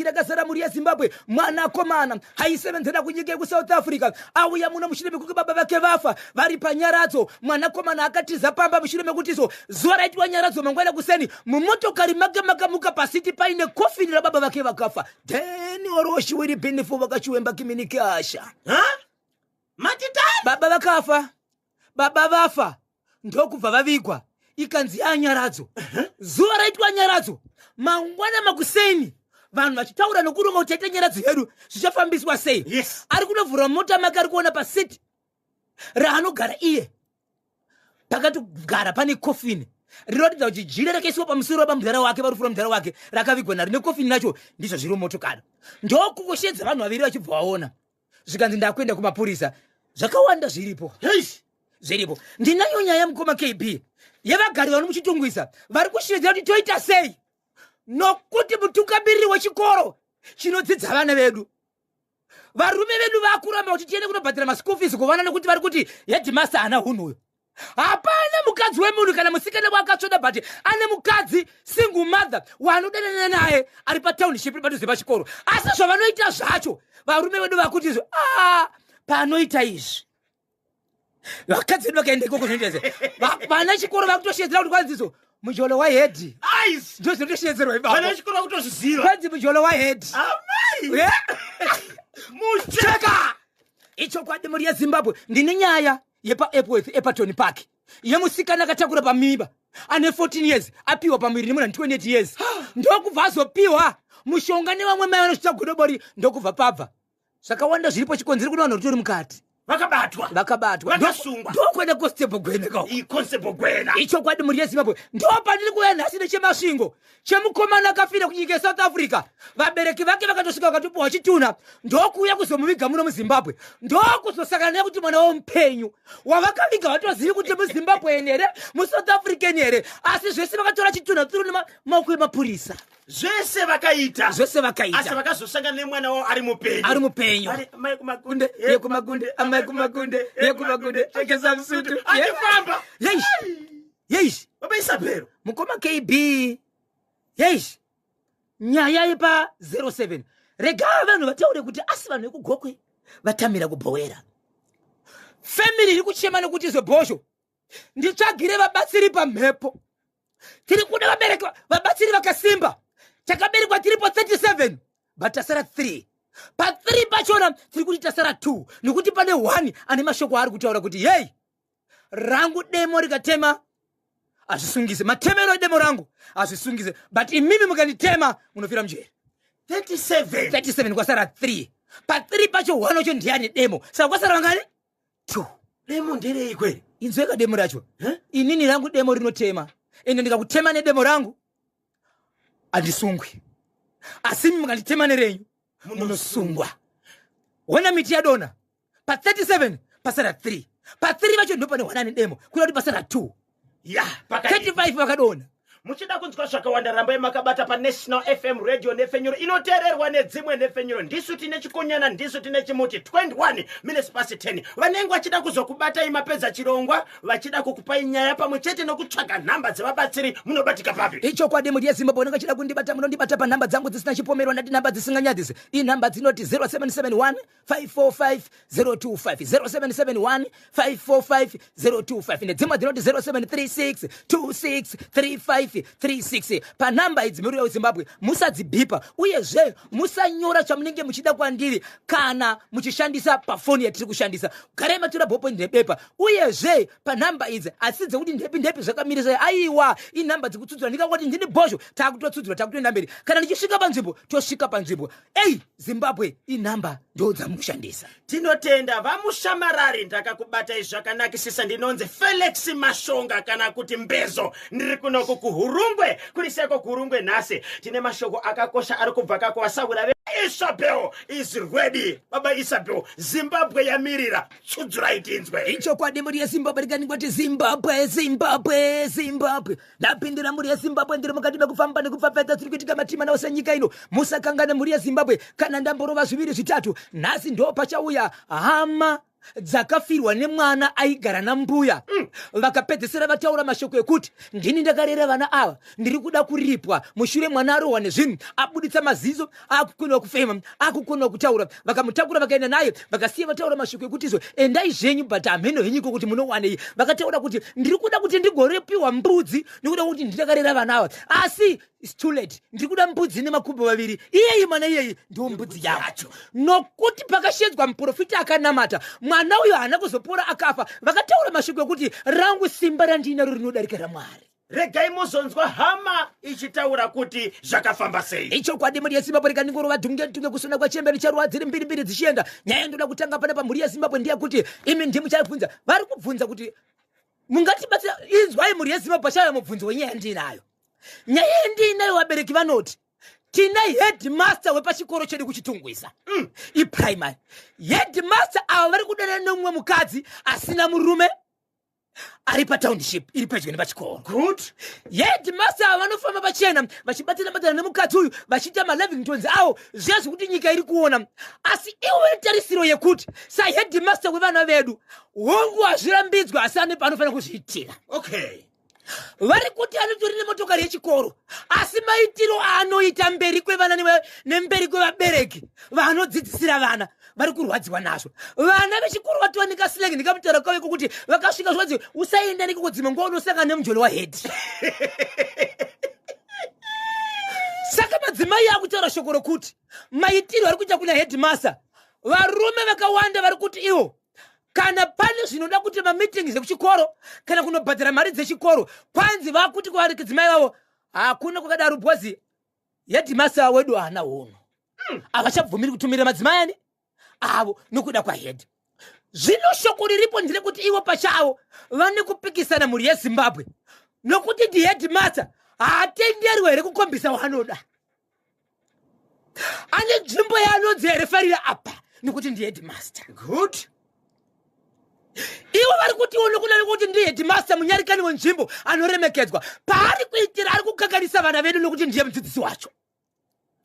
Agira kasara muri ya Zimbabwe mwana komana haisevenzera kunyike ku South Africa auya muno mushire mekuke baba vake vafa vari panyaradzo mwana komana akatiza pamba mushire mekutizo zuva raitwa nyaradzo mangwana kuseni mumotokari make makamuka pasiti paine kofini ra baba vake vakafa then oroshi wiri binifu vakachiwemba kiminikasha matitani baba vakafa baba vafa ndokubva vavigwa ikanzi anyaradzo zuva raitwa nyaradzo mangwana makuseni vanhu vachitaura nokuronga kuti taita nyaradzo yedu zvichafambiswa sei. Yes. Ari kunovhura mota make ari kuona pasiti raanogara iye pakatogara pane kofini rinoratidza kuti jira rakaiswa pamusoro pamudhara wake varufura mudhara wake rakavigwa naro nekofini nacho ndizvo zviri motokari ndokukoshedza vanhu vaviri vachibva vaona zvikanzi ndakuenda kumapurisa zvakawanda zviripo zviripo. Ndinayo nyaya mukoma KB yevagari vari muchitungwisa vari kushedzera kuti toita sei nokuti mutungamiriri wechikoro chinodzidza vana vedu varume vedu vakuramba kuti tiende kunobhadhira maschool fees kuvana nekuti vari kuti headmaster ana hunhuyo. Hapana mukadzi wemunhu kana musikana wakatsvoda but ane mukadzi single mother wanodanana naye ari patownship padhuze pachikoro asi zvavanoita zvacho varume vedu vakuti panoita izvi vakadzi vedu vakaenda ikoko zvinoita vana chikoro vakutoshedzera kuti kwanziso mujolo wahedhi ndo zvinotoshedzerwa vana chikoro vakutozviziva kwanzi mujolo wahedhi mucheka icho kwadi muri yeZimbabwe. Ndine nyaya yepaEpworth Eperton Park yemusikana akatakura pamimba ane 14 years apiwa pamwiri nemuna 28 years ndokubva azopiwa mushonga nevamwe mai vanosvitsa godobori ndokubva pabva zvakawanda zviripo chikonzero kuna vanhu rutori mukati vakabatwa vakasungwa ndokwenda constable gwena constable gwena icho kwadi muri yeZimbabwe. Ndopandiri kuya nhasi nechemasvingo chemukomana akafira kunyika yeSouth Africa vabereki vake vakatosvika vakatopiwa chituna ndokuuya kuzomuviga muno muZimbabwe ndokuzosakana naye kuti mwana womupenyu wavakaviga vatozivi kuti muZimbabwe here muSouth African here asi zvese vakatora chituna turi nemaoko emapurisa zvese vakaita zvese vakaita asi vakazosangana nemwana wavo ari mupenyu mai kumagunde yekumagunde amai kumagunde yekumagunde chekesa msutu achifamba yeish baba Isabelo mukoma KB yeish nyaya yepa 07 rega vanhu vataure kuti asi vanhu vekugokwe vatamira kubhowera family iri kuchema nekuti zvebhosho nditsvagire vabatsiri pamhepo tiri kuda vabereki vabatsiri vakasimba takaberekwa tiripo 37 but tasara 3 pa 3 pachona tiri kuti tasara 2 nekuti pane 1 ane mashoko ari kutaura kuti hey rangu demo rikatema azvisungise matemero demo rangu azvisungise but imimi mukanditema munofira mujeri 37 kwasara 3 pa 3 pacho 1 ocho ndiani demo saka kwasara vangani 2 demo nderei kweli inzweka demo racho inini rangu demo rinotema ende ndikakutema nedemo rangu andisungwi asi mukanditema nerenyu munosungwa. Wona miti yadona pa 37 pasara 3 pa 3 vacho ndo pane 1 ane demo kuna kuti pasara 2 35 vakadona. Muchida kunzwa zvakawanda rambai makabata pa National FM radio nefenyuro inoteererwa nedzimwe nefenyuro ndisu tine chikonyana ndisu tine chimuti 21 minutes past 10 vanenge vachida kuzokubata imapedza chirongwa vachida kukupai nyaya pamwe chete nokutsvaga nhamba dzevabatsiri munobatika papi icho kwadi muri yeZimbabwe unenge achida kundibata munondibata pa nhamba dzangu dzisina chipomerwa ndati nhamba dzisinganyadzise inhamba dzinoti 0771 545 025 0771 545 025 nedzimwe dzinoti 0736 26 35 36 panhamba idzi muri yeZimbabwe musadzibhipa uyezve musanyora chamunenge muchida kwandiri kana muchishandisa pafoni yatiri kushandisa garai matora bhopo nebepa uyezve panhamba idzi asidze kuti ndepi zvakamirisa aiwa inhamba dzikutsudzura ndikangoti ndini bhosho takutotsudzura takutoenda mberi kana ndichisvika panzvimbo tosvika panzvimbo Zimbabwe inhamba ndo dzamushandisa. Tinotenda vamushamarari ndakakubatai zvakanakisisa ndinonzi Felix Mashonga kana kuti Mbezo ndiri kuno kuhurungwe kuriseko kuhurungwe nhasi tine mashoko akakosha ari kubva kakuvasaura Isabel is ready. Baba Isabel, Zimbabwe yamirira tsudzura itinzwe icho kwadi muri yeZimbabwe rikaningoti Zimbabwe ndapindira muri yeZimbabwe ndiri mukati mekufamba nekupfapfadza tiri kuitika matima nawo senyika ino musakangana muri yeZimbabwe kana ndamborova zviviri zvitatu nhasi ndo pachauya hama dzakafirwa nemwana aigara nambuya vakapedzesera vataura mashoko ekuti ndini ndakarera vana ava, ndiri kuda kuripwa. Mushure mwana arohwa nezvinhu, abuditsa maziso, akukoniwa kufema, akukoniwa kutaura. Vakamutakura vakaenda naye, vakasiya vataura mashoko ekuti izvo endai zvenyu, but hameno henyiko kuti munowanei. Vakataura kuti ndiri kuda kuti ndigorepiwa mbudzi nekuda kuti ndindakarera vana ava, asi it's too late. Ndiri kuda mbudzi nemakumbo maviri. Iyeyi mwana iyeyi ndiwo mbudzi yacho. Nokuti pakashedzwa muprofita akanamata, mwana uyo haana kuzopora akafa. Vakataura mashoko ekuti rangu simba randinaro rinodarika raMwari. Regai muzonzwa hama ichitaura kuti zvakafamba sei. Icho kwadi muri yeZimbabwe rikandingorova dhunge kusona kwachemberi charuwadziri mbiri dzichienda. Nyaya ndoda kutanga pana pamhuri yeZimbabwe ndiyakuti imi ndimu chabvunza. Vari kubvunza kuti mungatibatsira, inzwai mhuri yeZimbabwe chaya mubvunzo wenyaya ndinayo. Nyaya ndinayo vabereki vanoti tina headmaster wepachikoro chedu kuchitungwisa iprimary. Headmaster ava vari kudana nomumwe mukadzi asina murume ari patownship iri pedyo nepachikoro. Good. Headmaster ava vanofamba pachena vachibatana nemukadzi uyu vachiita maLivingtons avo, zviya zvekuti nyika iri kuona. Asi iwe tarisiro yekuti saheadmaster wevana vedu hongu hazvirambidzwa, asi ane panofanira kuzviitira. Okay. Vari kuti anotori nemotokari yechikoro, asi maitiro anoita mberi kwevana nemberi kwevabereki vanodzidzisira vana vari kurwadziwa nazvo. Vana vechikoro vatowanika slang ndikamutaura kwaveko kuti vakasvika zvodzi usaenda nekukodzima nguva unosangana nemujolo wahedhi. Saka madzimai akutaura shoko rokuti maitiro ari kuita kuna headmaster, varume vakawanda vari kuti ivo kana pane zvinoda kuti mameetings ekuchikoro kana kunobhadhara mari dzechikoro, kwanzi vakuti kwavari kudzimai vavo hakuna kwakadaro bhozi headmaster wedu haana hono. Havachabvumiri kutumira madzimai ani avo nokuda kwahead. Zvino shoko riripo nderekuti ivo pachavo vane kupikisana mhuri yeZimbabwe nokuti ndi headmaster haatenderiwe here kukombisa waanoda. Ane nzvimbo yaanonzi yarefarira apa nokuti ndi headmaster. Good. Ivo vari kuti nokuda nokuti ndi headmaster munyarikani wenzvimbo anoremekedzwa, paari kuitira ari kukakarisa vana vedu nokuti ndiye mudzidzisi wacho.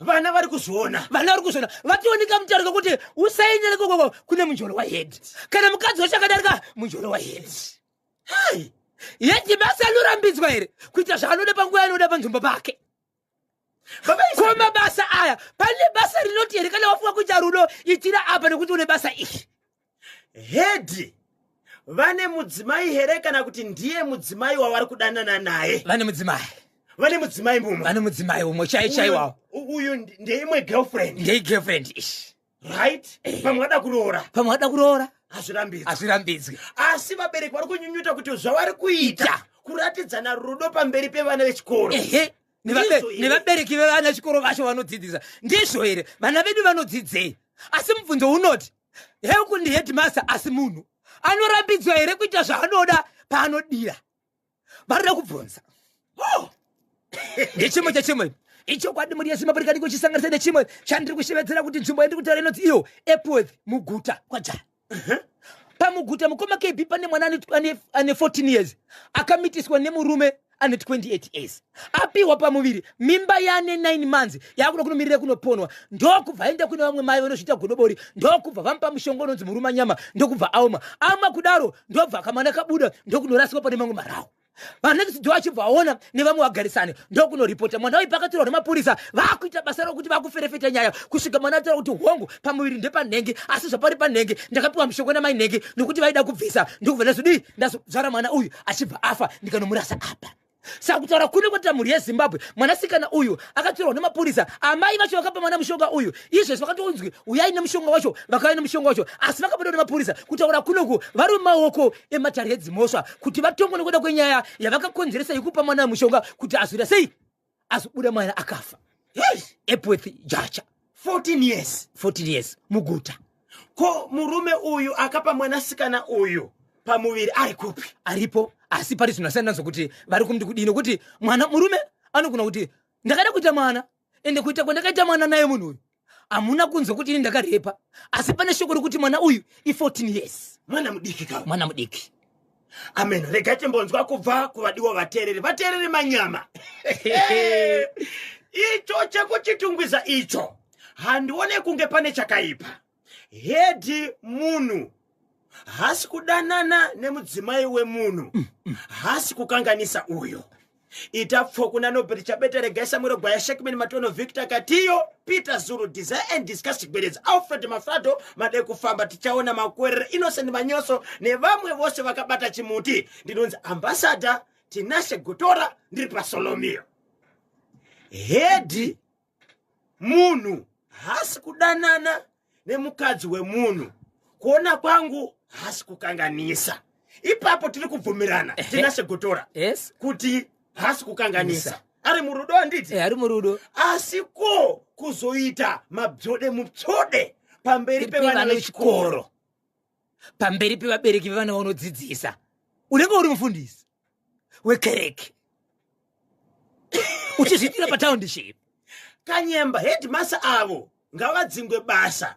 Vana vari kuzviona. Vana vari kuzviona. Vationeka mutauro kuti usaenda nekoko kune munjolo wahead. Kana mukadzi wachakadarika munjolo wahead. Hai. Headmaster anorambidzwa here kuita zvaanoda panguva anoda panzvimbo pake. Ko mabasa aya pane basa rinoti here kana wafunga kuita rudo itira apa nekuti une basa iri. Head vane mudzimai here kana kuti ndiye mudzimai wavari kudanana naye? Vane mudzimai. Vane mudzimai mumwe. Vane mudzimai umwe chaiwawo. Uyu ndeimwe girlfriend. Ndei girlfriend ishi. Right? Pamwe ada kuroora. Pamwe ada kuroora. Hazvirambidzwi. Asi vabereki vari kunyunyuta kuti zvavari kuita kuratidzana rudo pamberi pevana vechikoro. Ehe. Nevabereki vevana vechikoro vacho vanodzidzisa. Ndizvo here vana vedu vanodzidzei. Asi mubvunzo unoti heuku ndi headmaster asi munhu anorambidzwa here kuita zvaanoda paanodira. Varida kubvunza. Ndechimwe chechimwe icho kwadi muri yeZimbabwe rikadi kuchisanganisa nechimwe chandiri kushevedzera kuti nzvimbo yandiri kutaura inoti iyo Epworth muguta kwajani. Pamuguta mukoma KB pane mwana ane 14 years akamitiswa nemurume ane 28 years. Apiwa pamuviri mimba yane 9 months yakuda kunomirira kunoponwa. Ndokubva aenda kune vamwe mai vanozviita godobori, ndokubva vamupa mushonga unonzi muruma nyama, ndokubva auma kudaro ndobva kamwana kabuda ndokunoraswa pane mamwe marawo. Vanext vachibva vaona nevamwe vagarisane ndokunoripota mwana uyu pakatirwa nemapurisa vakuita basa rokuti vakuferefeta nyaya kusvika mwana ataura kuti hongu pamuviri ndepanhenge asi zvapari panhenge ndakapiwa mushonga namai nhengi nokuti vaida kubvisa ndokubva ndazozvara mwana uyu achibva afa ndikanomurasa apa. Saka kutaura kune kwatira mhuri yeZimbabwe mwanasikana uyu akatirwa nemapurisa, amai vacho vakapa mwana mushonga uyu, izvezvi vakatonzwi uyai nemushonga wacho, vakauya nemushonga wacho, asi vakapindwa nemapurisa. Kutaura kunoku vari mumaoko ematare edzimhosva kuti vatongwe nekuda kwenyaya yavakakonzeresa yekupa mwana mushonga kuti azoita sei azobuda mwana akafa. Epworth jacha 14 years muguta. Ko murume uyu akapa mwanasikana uyu pamuviri ari kupi? Aripo, asi pari zvinosiyana zvokuti vari kumudi kudini kuti mwana murume anogona kuti ndakada kuita mwana ende kuita kwandakaita mwana naye munhu uyu hamuna kunzwa kuti ini ndakarepa, asi pane shoko rokuti mwana uyu i14 years. Mwana mudiki ka. Mwana mudiki. Amen. Regai timbonzwa kubva kuvadiwa vateereri manyama. Icho chekuchitungwiza icho handione kunge pane chakaipa. Hedi munhu hasi kudanana nemudzimai wemunhu hasi kukanganisa uyo itapfokuna nobel chabetere gaisa mwiro gwaya Shekman Matono Victor Katiyo Peter Zulu Desire and Discuss Chigwedeza Alfred Mafrado made kufamba tichaona makwerere Innocent Manyoso nevamwe vose vakabata chimuti ndinonzi ambassador Tinashe Gotora ndiri paSolomio hedi munhu hasi kudanana nemukadzi wemunhu kuona kwangu hasi kukanganisa ipapo tiri kubvumirana Tinashe Gotora yes kuti hasi kukanganisa ari murudo anditi ari murudo asiko kuzoita mabzode mupsode pamberi pevana vechikoro pamberi pevabereki vevana vanodzidzisa unenge uri mufundisi wekereke uchizvitira patownship kanyemba headmaster avo ngavadzingwe basa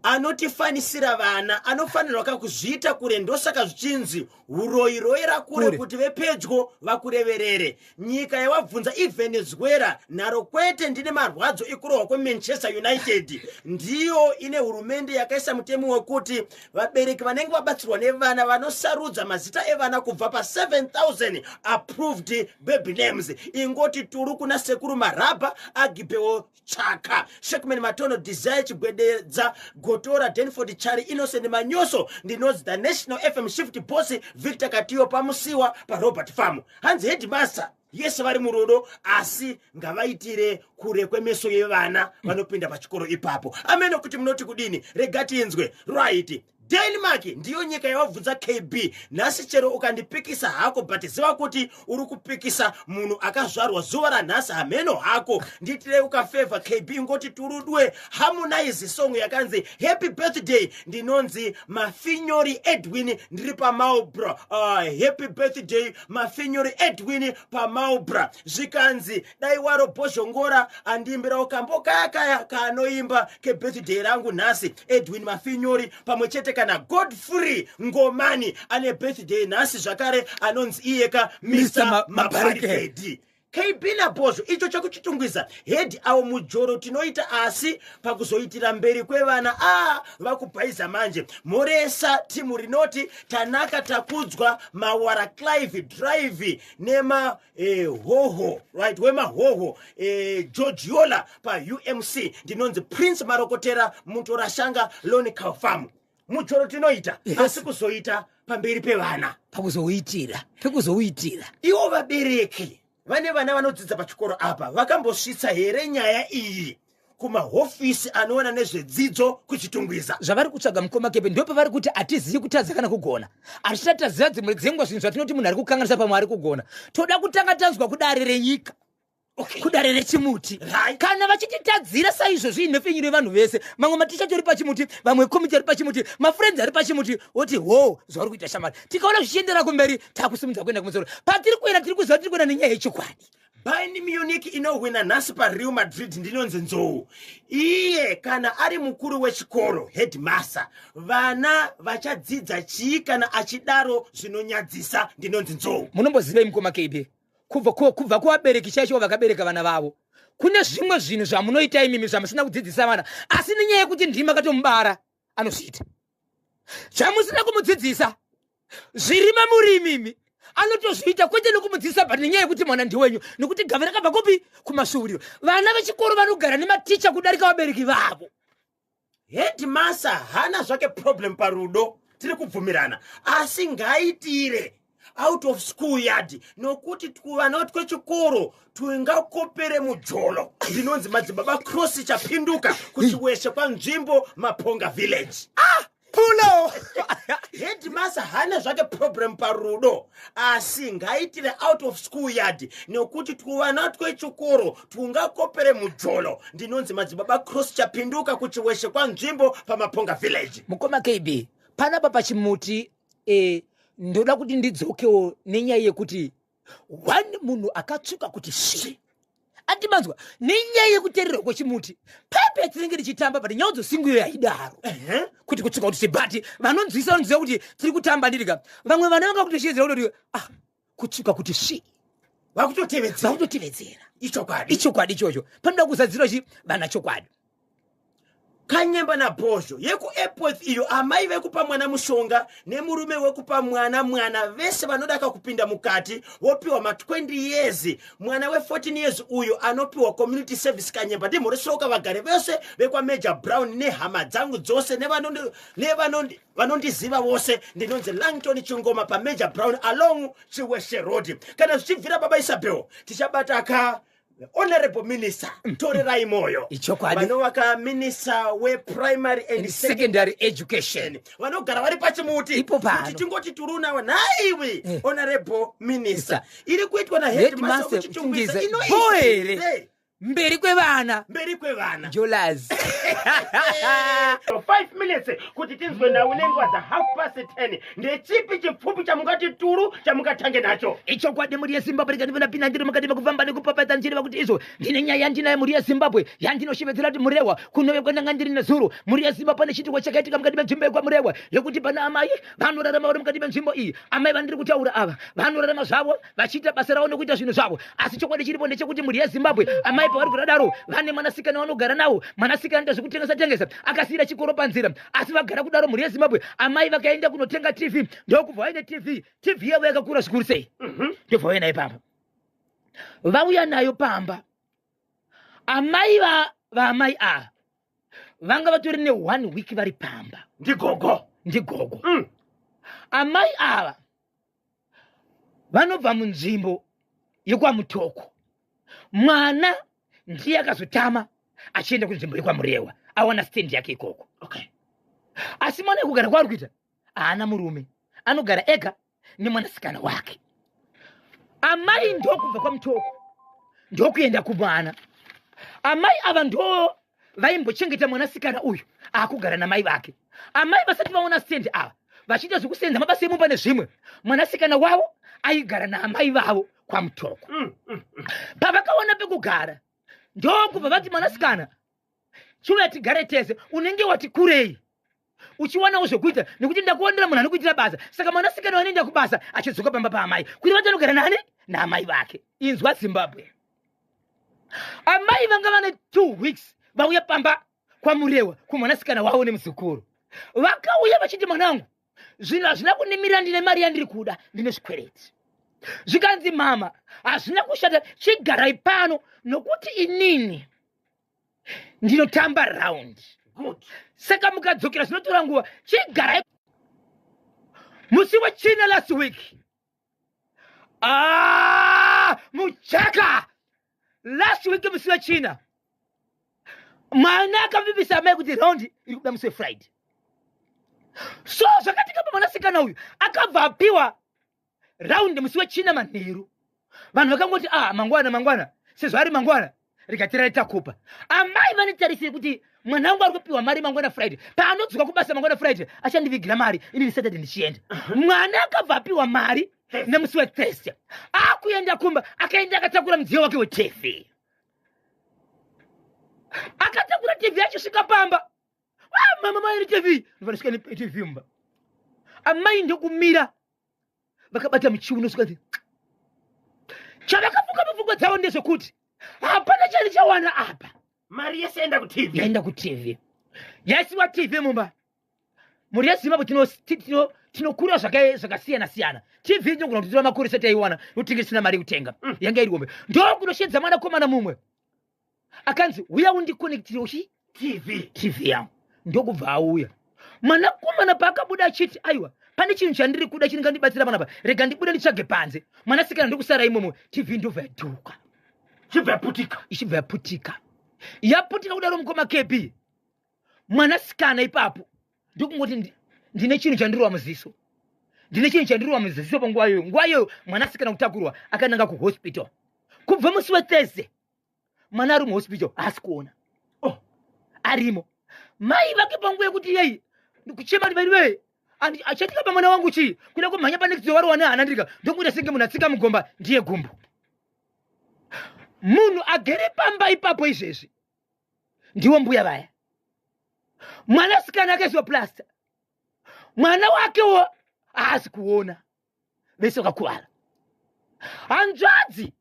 anotifanisira vana anofanirwa kakuzviita kure ndosaka zvichinzi uroyiroyera kure kuti vepedyo vakureverere nyika yawabvunza iVenezuela nharo kwete ndine marwadzo ekurohwa kweManchester United ndiyo ine hurumende yakaisa mutemo wekuti vabereki vanenge vabatsirwa nevana vanosarudza mazita evana kubva pa7,000 approved baby names ingoti turu kuna sekuru Maraba Agibeo Chaka Shekman Matono Desire Chigwedeza Gotora Denford Chari Innocent Manyoso ndinozi the National FM Shift Boss Victor Katiyo pamusiwa pa Robert Farm hanzi headmaster yese vari murudo asi ngavaitire kure kwemeso yevana vanopinda pachikoro ipapo ameno kuti munoti kudini regatinzwe right Denmark ndiyo nyika yawabvunza KB nhasi chero ukandipikisa hako but ziva kuti uri kupikisa munhu akazvarwa zuva ranhasi hameno hako nditire ukafavor KB ngoti turudwe harmonize song yakanzi happy birthday ndinonzi Mafinyori Edwin ndiri pamaubra happy birthday Mafinyori Edwin pamaubra zvikanzi dai waro bozhongora andiimbira ukambo kaya kanoimba kebirthday rangu nhasi Edwin Mafinyori pamwe chete kana Godfrey Ngomani ane birthday nhasi zvakare anonzi iyeka Mr. Mabarikedi KB naBozho icho chakuchitungwiza head awo mujoro tinoita asi pakuzoitira mberi kwevana vakubhaiza manje moresa timu rinoti tanaka takudzwa mawara Clive Drive nema hoho right wema hoho Georgiola pa UMC ndinonzi Prince Marokotera Mutorashanga Loni Kafamu mujoro tinoita asi kuzoita pamberi pevana pakuzouitira iwo vabereki vane vana vanodzidza pachikoro apa vakambosvitsa here nyaya iyi kumahofisi anoona nezvedzidzo kuchitungwiza zvavari kutsvaga mukoma kepe ndo pavari kuti hatizivi kutadza kana kugona hatichataziva dzimwe dzenguva zvinhu zvatinoti munhu ari kukanganisa pamwe ari kugona toda kutanga tanzwa kudare renyika kudare rechimuti kana vachititadzira saizvozvo inofenyiro yevanhu vese mamwe maticha tori pachimuti vamwe komiti ari pachimuti mafriends ari pachimuti oti ho zvauri kuita shamari tikaona zvichiendera kumberi takusimudza kuenda kumusoro patiri kuenda tiri kuziva tiri kuenda nenyaya yechokwadi Bayern Munich inohwina nhasi paReal Madrid ndinonzi nzou iye kana ari mukuru wechikoro headmaster vana vachadzidza chii kana achidaro zvinonyadzisa ndinonzi nzou munombozivei mukoma KB kubva kuvabereki chaicho vakabereka vana vavo kune zvimwe zvinhu zvamunoita imimi zvamusina kudzidzisa vana asi nenyaya yekuti ndima katomubara anozviita zvamusina kumudzidzisa zviri mamuri imimi anotozviita kwete nekumudzidzisa but nenyaya yekuti mwana ndiwenyu nekuti gava rakabva kupi kumashuuriro vana vechikoro vanogara nematicha kudarika vabereki vavo headmaster hana zvake problem parudo tiri kubvumirana asi ngaitire out of school yard nokuti vana twechikoro twingakopere mujolo ndinonzi madzibaba cross chapinduka kuchiweshe kwanzvimbo Maponga village pulo headmaster hana zvake problem parudo asi ngaitire out of school yard nokuti vana twechikoro twungakopere mujolo ndinonzi madzibaba cross chapinduka kuchiweshe kwanzvimbo paMaponga village mukoma KB panapa pachimuti ndoda kuti ndidzokewo nenyaya yekuti wani munhu akatsvuka kuti shi atimanzwa nenyaya yekuteererwa kwechimuti pepe tinenge tichitamba but nyaya dzosinguyo yaidaro kuti kutsuka kuti chibati vanonzwisa vanoziva kuti tiri kutamba ndirika vamwe vana vanga kutoshiedzera kuti kutsuka kuti shi vakutotevedzera ichokwadi ichocho panoda kuzadzira chi vana chokwadi Kanyemba na Bozho yeku Epworth iyo amai vekupa mwana mushonga nemurume wekupa mwana vese vanodaka kupinda mukati wopiwa ma 20 years mwana we 14 years uyo anopiwa community service Kanyemba ndi murisoka vagare vese vekwa Major Brown nehama dzangu dzose vanondiziva vose ndinonzi Langton Chingoma pa Major Brown along Chiweshe Road kana zvichibvira baba Isabel tichabata Honorable Minister Tore Raimoyo vanovaka Minister we Primary and Secondary Education vanogara vari pachimuti kuti tingoti turunawo naiwe Honorable Minister iri kuitwa na headmaster kuchitungisa inoire mberi kwevana Jolas 5 minutes kuti tinzwe nawe nenguva dza 10:30 ndechipi chipfupi chamungati turu chamungatange nacho icho kwade muri yeZimbabwe ndinofana pina ndiri mukati mekufamba nekupapata njira kuti izo ndine nyaya yandinaye muri yeZimbabwe yandinoshevedzera kuti murewa kunove kwandanga ndiri nezuro muri yeZimbabwe pane chitiko chakaitika mukati menzvimbo yekwamurewa yekuti pana amai vanorarama vari mukati menzvimbo iyi amai vandiri kutaura ava vanorarama zvavo vachiita basa ravo nekuita zvinhu zvavo asi chokwadi chiripo ndechekuti muri yeZimbabwe amai pavari kudaro vane mwanasikana vanogara nawo mwanasikana ndezvekutengesa akasiyira chikoro panzira asi vagara kudaro muri yeZimbabwe amai vakaenda kunotenga TV ndokubva vaine TV yavo yakakura zvikuru sei ndobva vauya nayo pamba vauya nayo pamba amai vaamai ava vanga vatori ne1 week vari pamba ndigogo amai ava vanobva munzvimbo yekwamutoko mwana ndiye akazotama achienda kunzvimbo yekwamurewa awana stand yake ikoko asi mwana kugara kwaari kuita haana murume anogara ega nemwanasikana wake amai ndokubva kwamutoko ndokuenda kumwana amai ava ndo vaimbochengeta mwanasikana uyu akugara namai vake amai vasati vaona stand ava vachiita zvekusenza mabasa emumba nezvimwe mwanasikana wavo aigara naamai vavo kwamutoko pavakaona pekugara ndokubva vati mwanasikana chiuya tigare tese unenge wati kurei uchiwanawo zvekuita nekuti ndakuonera munhu anokuitira basa saka mwanasikana wanoenda kubasa achidzoka pamba paamai kuti vati anogara nani naamai vake inzwa Zimbabwe amai vanga vane 2 weeks vauya pamba kwamurewa kumwanasikana wavo nemuzukuru vakauya vachiti mwanangu zvinhu hazvina kunimirira ndine mari yandiri kuda ndine zvikwereti zvikanzi mama hazvina kushata chigarai pano nokuti inini ndinotamba round saka mukadzokera zvinotora nguva chigarai musi wechina last week mucheka last week musi wechina mwana akavivisa amai kuti raundi iri kuda musi wefriday so zvakatika pamwanasikana uyu akabva apiwa raundi musi wechina manheru vanhu vakangoti mangwana sezvo ari mangwana rikatirai takupa amai vanetarisire kuti mwana wangu ari kupiwa mari mangwana friday paanodzoka kubasa mangwana friday achandivigira mari inini saturday ndichienda mwana akabva apiwa mari nemusi wethursday akuenda kumba akaenda akatakura mudziyo wake weTV akatakura TV achisvika pamba mama mairi TV ndivanosvika neTV mumba amai ndokumira vakabata muchiuno sikati chavakafunga mupfungwa dzavo ndezvekuti hapana chari chawana apa mari yese yaenda kuTV yaisiwa TV mumba muri yeZimbabwe tinokura zvakasiyana TV ndogona kuti tora makore sati aiwana notinge tisina mari kutenga yanga iri ngombe ndokunoshedza mwana komana mumwe akanzi uya undikonekitiroshi TV yangu ndokubva auya mwana komana paakabuda achiti aiwa pane chinhu chandiri kuda chingandibatsira panapa rega ndibude nditsvage panze mwanasikana ndokusara imomo TV ndobva yadhuka ichibva yaputika kudaro mukoma KP mwanasikana ipapo ndokungoti ndine chinhu chandirwa muziso panguva iyoyo mwanasikana kutakurwa akananga kuhospital kubva musi wethursday mwana ari muhospital haasi kuona arimo mai vake panguva yekuti yei kuchema ndivaiwe achatika pamwana wangu chii kuda kumhanya pane kudziwa wari wane hana ndirika ndokuita senge munhu atsika mugomba ndiye gumbo munhu agere pamba ipapo izvezvi ndiwo mbuya vaya mwanasikana akaiswa plasta mwana wakewo haasi kuona vese vakuvara hanzvadzi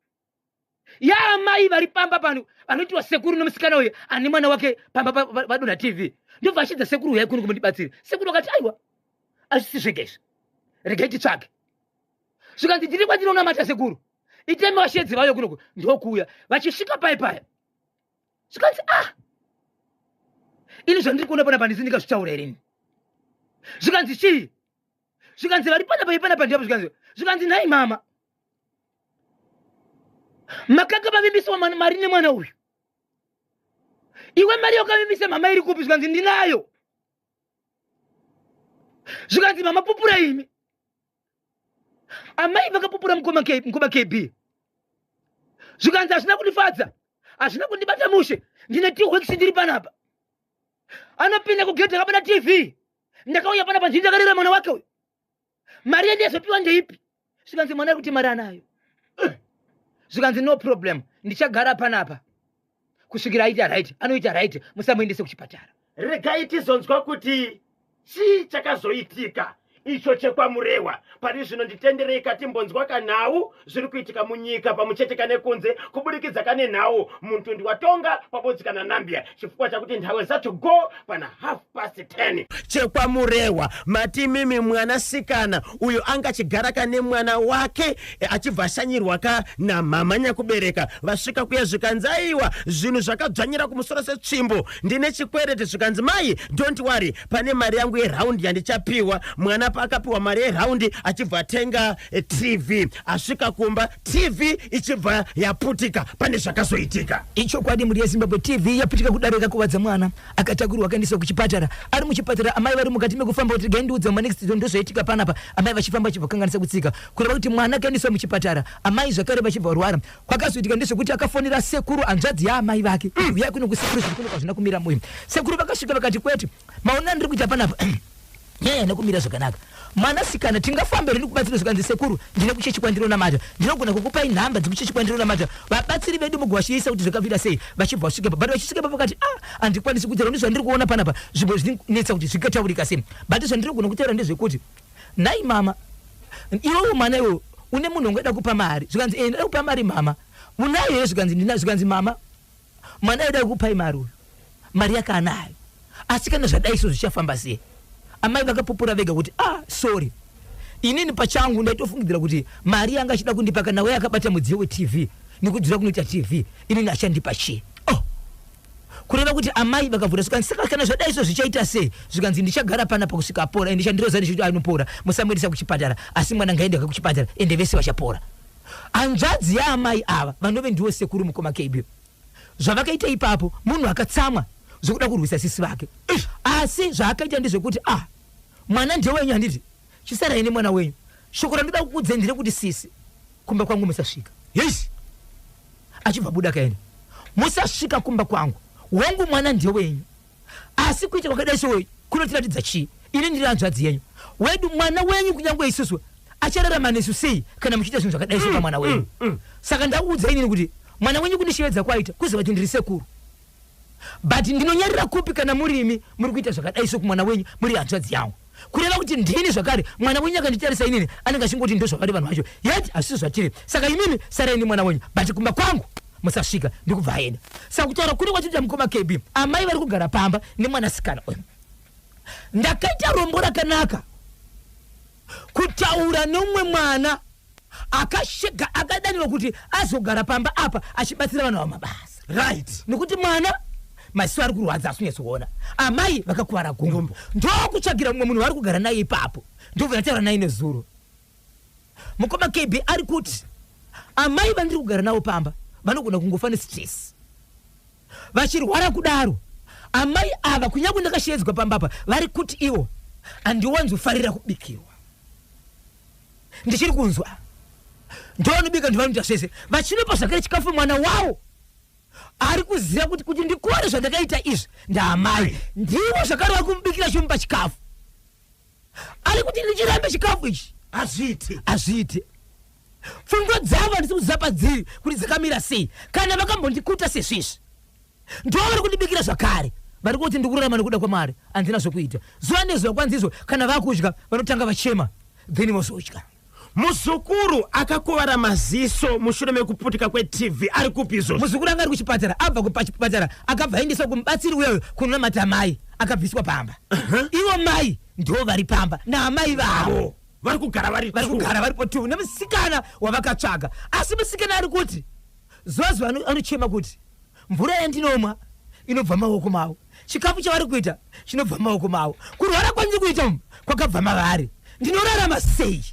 ya mai vari pamba pano anoitwa sekuru nomusikana uyu ane mwana wake pamba padona TV ndobva achidza sekuru uyu kuno kumundibatsira. Sekuru akati aiwa azvisizvegezvi regai titsvake. Zvikanzi ndiri kwandinonamata sekuru iteme vashedzi vayo kunoko ndokuuya vachisvika paya zvikanzi ini zvandiri kuona panapa ndisi ndingazvitaura here ini. Zvikanzi chii? Zvikanzi vari panapa ndiapo zvikanzi nhai mama makanga vavimbiswa mari nemwana uyu. Iwe mari yakavimbisa mama iri kupi? Zvikanzi ndinayo. Zvikanzi mama pupura imi. Amai vakapupura mukoma KB. Zvikanzi hazvina kundifadza, hazvina kundibata mushe, ndine T-Wex ndiri panapa. Anopinda kugedhi akabata TV. Ndakauya panapa ndini ndakarera mwana wake uyu. Mari yandizopiwa ndeipi? Zvikanzi mwana kuti mari anayo. Zvikanzi no problem, ndichagara panapa kusvikira aita right. Anoita right, musamuendese kuchipatara. Regai tizonzwa kuti chii chakazoitika icho chekwamurewa. Pari zvino nditenderei kati mbonzwa kanhau zviri kuitika munyika pamuchete kane kunze kubudikidza kane nhau muntundi watonga pabodzi kana Nambia chifukwa chakuti nthawe zacho go pana 10:30 chekwamurewa. Matimimi mwanasikana uyo anga chigara kane mwana wake achibva ashanyirwa na mama nyakubereka vasvika kuya zvikanzaiwa zvinhu zvakadzvanyira kumusoro setsvimbo. Ndine chikwereti zvikanzi mai don't worry pane mari yangu yeraundi yandichapiwa. Mwana paakapiwa mari yeraundi achibva atenga TV. Asvika kumba TV ichibva yaputika. Pane zvakazoitika. Ichokwadi muri yeZimbabwe TV yaputika kudarika kuvadza mwana akatakurwa akaendeswa kuchipatara. Ari muchipatara amai vari mukati mekufamba kuti gaindiudza next ndozoitika panapa. Amai vachifamba chibva kanganisa kutsika kureva kuti mwana akaendeswa muchipatara. Amai zvakare vachibva rwara. Kwakazoitika ndezvekuti akafonera sekuru anzvadzi yaamai vake uya kuno kusekuru zvikuno kwazvina kumira muhimi. Sekuru vakasvika vakati kwete maona ndiri kuita panapa yeye nekumira zvakanaka. Mwanasikana tingafamba rini kubatsira zvikanzi sekuru ndine kuchechi kwandironamata ndinogona kukupai nhamba dzekuchechi kwandironamata. Vabatsiri vedu mugwashiisa kuti zvakabvira sei vachibva vasvika but vachisvika pakati handikwanisi kutaura ndizvandiri kuona panapa zvinhu zvinetsa kuti zvikataurika sei but zvandiri kugona kutaura ndezvekuti nhai mama iwewo mwana iwewo une munhu ungada kupa mari. Zvikanzi ndada kupa mari mama unayo here? Zvikanzi ndinayo. Zvikanzi mama mwana yoda kukupai mari uyu mari yake anayo asi kana zvadai so zvichafamba sei? Amai vakapupura vega kuti sorry inini pachangu ndaitofungidzira kuti mari yanga achida kundipa kana wewe akabata mudziyo weTV nikudzira kunoita TV inini achandipa chi. Kureva kuti amai vakavhura zvikanzi saka kana zvadai so zvichaita sei? Zvikanzi ndichagara panapa kusvika apora ende chandinoziva kuti anopora musamuendesa kuchipatara asi mwana ngaende kuchipatara ende vese vachapora. Anzvadzi yaamai ava vanove ndiwo sekuru mukoma KB. Zvavakaita ipapo munhu akatsamwa zvokuda kurwisa sisi vake asi zvaakaita ndezvekuti mwana ndewenyu handiti chisarai nemwana wenyu. Shoko randida kukuudzai ndire kuti sisi kumba kwangu musasvika. Yes, achibva buda kaenda musasvika kumba kwangu wangu mwana ndewenyu asi kuita kwakadai so kunotiratidza chii? Ini ndiri hanzvadzi yenyu wedu mwana wenyu kunyangwe isusu achararama nesu sei kana muchiita zvinhu zvakadai so pamwana wenyu. Saka ndakuudzai inini kuti mwana wenyu kundishevedza kwaita kuziva kuti ndiri sekuru but ndinonyarira kupi kana murimi muri kuita zvakadai so kumwana wenyu muri hanzvadzi yangu. Kureva kuti ndini zvakare mwana wenyu akanditarisa inini anenge achingoti ndo zvakare vanhu vacho yet asisi zvatiri. Saka imimi saraini mwana wenyu but kumba kwangu musasvika ndikubva aenda. Saka kutaura kuri kwatita mukoma KB amai vari kugara pamba nemwanasikana uyu. Ndakaita rombo rakanaka kutaura nomwe mwana akashega akadanirwa kuti azogara pamba apa achibatsira vanhu vamabasa right nekuti mwana masiso ari kurwadza asinyatsikuona. Amai vakakwara gumbo ndokutsvagira mumwe munhu vari kugara naye ipapo ndobvataura naye nezuro. Mukoma KB ari kuti amai vandiri kugara navo pamba vanogona kungofa nestress vachirwara kudaro. Amai ava kunyange ndakashedzwa pambapa vari kuti iwo handiwanzofarira kubikirwa ndichiri kunzwa ndonobika ndivanoita zvese vachinopa zvakare chikafu mwana wavo ari kuziva kuti ndikuone zvandakaita izvi ndaamai ndivo zvakare vari kumubikira chimupa chikafu ari kuti ndichirambe chikafu ichi hazviite. Pfungwa dzavo handisi kuziva padziri kuti dzakamira sei kana vakambondikuta sezvizvi ndo vari kundibikira zvakare vari kuti ndikurarama nekuda kwamari handina zvokuita. Zuva nezuva kwanzizvo kana vakudya vanotanga vachema then vozodya. muzukuru akakuvara maziso mushure mekuputika kweTV ari kupizo. Muzukuru anga ari kuchipatara, abva kuchipatara akabva aendeswa kumubatsiri wewe kunonamata mai, akabviswa pamba. Ivo mai ndivo vari pamba naamai vavo vari kugara varipo tu nemusikana wavakatsvaga. Asi musikana ari kuti zuva anochema kuti mvura yandinomwa inobva maoko mavo, chikafu chavari kuita chinobva maoko mavo, kurwara kwanzi kuita kwakabva mavari, ndinorarama sei?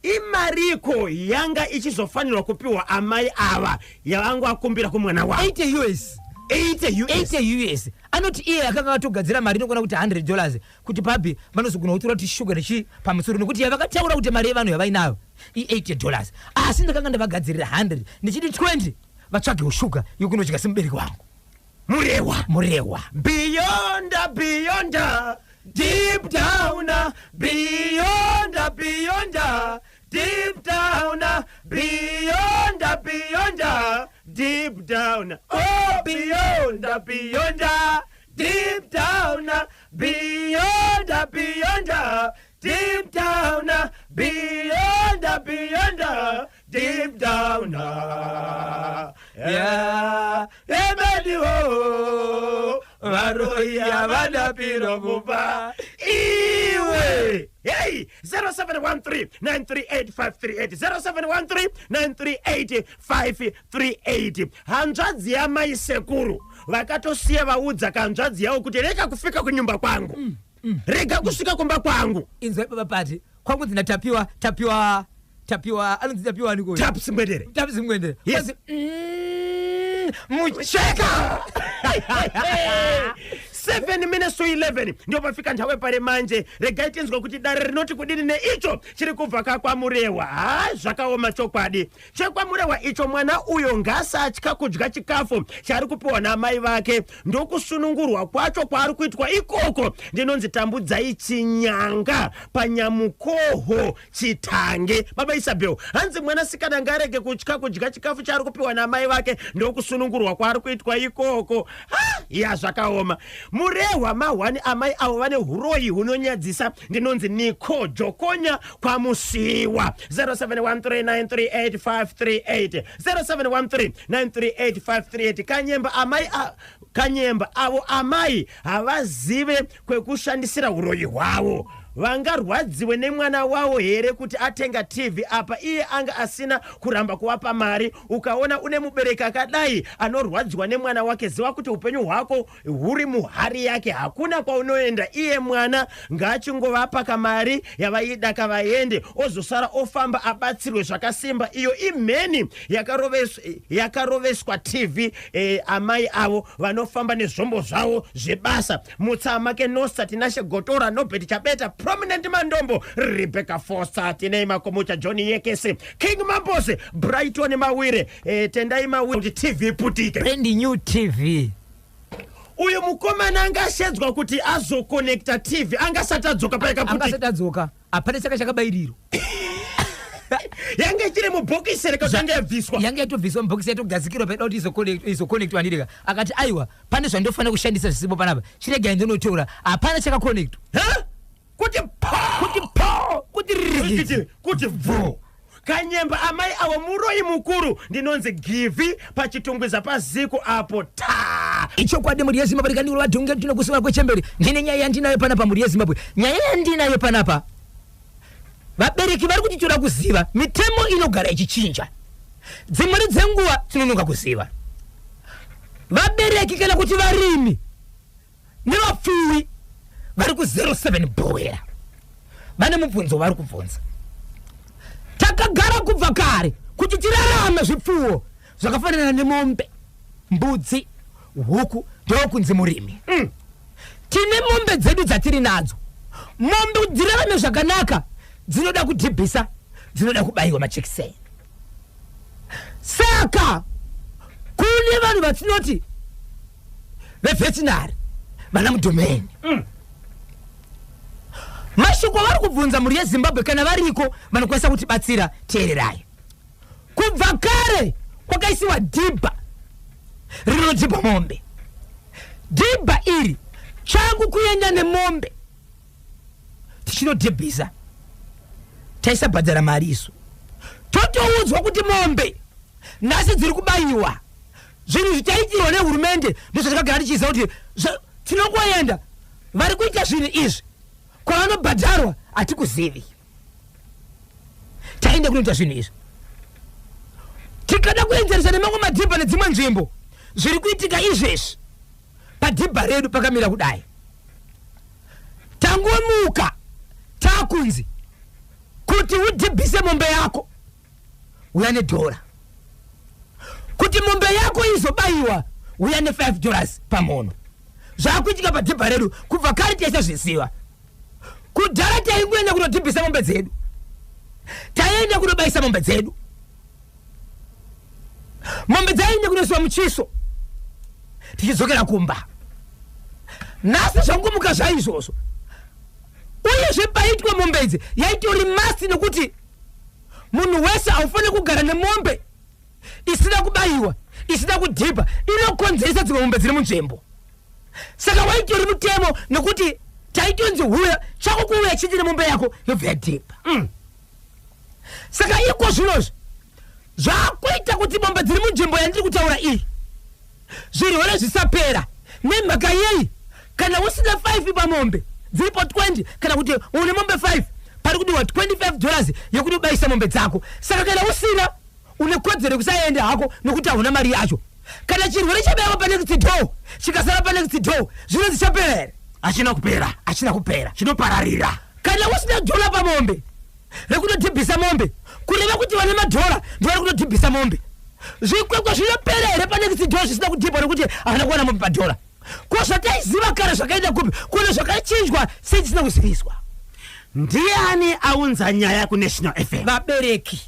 Imariko yanga ichizofanirwa kupiwa amai ava yavangu akumbira kumwana wavo 80 US. Anoti iye akanga atogadzira mari inokona kuti $100 kuti pabi vanozogona kutora kuti shuga richi pamusoro nekuti vakataura kuti mari yevanhu yavainayo $80. Asi ndakanga ndavagadzirira 100 ndichiti 20 vatsvage ushuga yokunodya semubereki wangu. Murewa beyond deep down beyond deep down beyond deep down oh beyond deep down beyond deep down beyond deep down Emmanuel Varoya Vanapiro Muba Iwe. Hey, 0713-938-538 0713-938-538. Hanzvadzi yamai sekuru vakatosiya vaudza kanzvadzi yavo kuti rega kufika kunyumba kwangu. Rega kusvika kumba kwangu. Inzwa baba pati kwangu dzina tapiwa anozitapiwa niko. Taps Mwendere. Yes. Mucheka 7 minutes to 11 ndio pafika nthawe pare manje. Regai tinzwa kuti dare rinoti kudini neicho chiri kubva kwa Murewa. Zvakaoma chokwadi. Chekwa Murewa icho mwana uyo ngasatya kudya chikafu chari kupiwa namai vake, ndokusunungurwa kwacho kwaari kuitwa ikoko ndinonzi tambudzai chinyanga panyamukoho chitange. Baba Isabel, hanzi mwana sikana ngarege kudya chikafu chari kupiwa namai vake ndokusunungurwa kwaari kuitwa ikoko. Zvakaoma. Murewa mahwani amai avo vane huroyi hunonyadzisa ndinonzi Niko Jokonya kwa Musiwa. 0713-938-538 0713-938-538. Kanyemba avo amai havazive kwekushandisira huroyi hwavo. Vangarwadziwe nemwana wavo here kuti atenga TV apa iye anga asina kuramba kuvapa mari. Ukaona une mubereki akadai anorwadziwa nemwana wake, ziva kuti upenyu hwako huri muhari yake, hakuna kwaunoenda. Iye mwana ngachingovapa kamari yavaida kavaende, ozosara ofamba abatsirwe zvakasimba. Iyo imheni yakaroveswa TV amai avo vanofamba nezvombo zvavo zvebasa. Mutsama Kenosa tinashe Gotora Nobet Chabeta Prominent Mandombo Rebecca Foster tinei Makomucha Johnny Yekese King Mambose Brighton Mawire Tendai Mawire TV putike brand new TV. Uyo mukomana angashedzwa kuti azokonekta TV angasatadzoka paika putike. Angasatadzoka apane saka chakabairiro. Yange chiri mubhokisi reka zvange yabviswa. Yange yatobviswa mubhokisi yatogadzikirwa peda kuti izokonectwa ndireka. Akati aiwa pane zvandofana kushandisa zvisipo panapa. Chirega ndinotora apana chakakonectwa. Kuti vo. Kanyemba amai avo muroyi mukuru ndinonzi Givi pachitungwiza paziko apo ta. Icho kwade muri yeZimbabwe kandi vadhunge tinokusima kwechemberi. Ndine nyaya yandinayo panapa muri yeZimbabwe. Nyaya yandinayo panapa. Vabereki vari kutitora kuziva mitemo inogara ichichinja. Dzimwe dzenguva tinononga kuziva. Vabereki kana kuti varimi nevapfuwi vari ku 07 Bowera vane mubvunzo vari kubvunza. Takagara kubva kare kuti tirarame zvipfuwo zvakafanana nemombe, mbudzi, huku ndokunzi murimi. Tine mombe dzedu dzatiri nadzo. Mombe dzirarame zvakanaka dzinoda kudhibhisa, dzinoda kubayiwa majekiseni. Saka kune vanhu vatinoti veveterinary vana mudomeni. Mashoko vari kubvunza muri yeZimbabwe kana variko vanokwanisa kutibatsira teererai. Kubva kare kwakaisiwa dhibha rinodhibha mombe. Dhibha iri changu kuenda nemombe tichinodhibhisa taisabhadhara mari isu. Totoudzwa kuti mombe nhasi dziri kubayiwa. Zvinhu zvitaitirwa nehurumende ndizvo takagara tichiziva kuti tinongoenda. Vari kuita zvinhu izvi kwavanobhadharwa hatikuzivi. Taenda kunoita zvinhu izvi. Tikada kuenzeresa nemamwe madhibha nedzimwe nzvimbo zviri kuitika izvezvi padhibha redu pakamira kudai. Tangomuka takunzi kuti udhibhise mombe yako uya $1. Kuti mombe yako izobayiwa uya $5 pamono. Zvakuitika padhibha redu kubva kare taisazviziva. Kudhara taingoenda kunodhibhisa mombe dzedu. Taenda kunobayisa mombe dzedu. Mombe dzaenda kunoiswa muchiso. Tichidzokera kumba. Nhasi zvangomuka zvaizvozvo. Uyezve paitwa mombe idzi yaitori masti nokuti munhu wese haufaniri kugara nemombe isina kubayiwa, isina kudhibha, inokonzeresa dzimwe mombe dziri munzvimbo. Saka waitori mutemo nokuti taitonzi huya chako kuuya chiti nemombe yako yobva yadhibha. Saka iko zvinozvi zvakuita kuti mombe dziri munzvimbo yandiri kutaura iyi zvirwere zvisapera. Nemhaka yei kana usina 5 pamombe dziripo 20 kana kuti une mombe 5 pari kudiwa $25 yekuti ubayisa mombe dzako. Saka kana usina une kodzero kusaenda hako nokuti hauna mari yacho. Kana chirwere chabewa panext door chikasara panext door zvinonzi chapera here? Hachina kupera. Hachina kupera, chinopararira. Kana usina $1 pamombe rekutodhibhisa mombe kureva kuti vane $1 ndivari kutodhibhisa mombe, zvikwekwe zvinopera here panext door zvisina kudhibha nekuti havana kuwana mombe $1? Ko zvataiziva kare zvakaenda kupi kune zvakachinjwa sei tisina kuziviswa? Ndiani aunza nyaya kuNational FM? Vabereki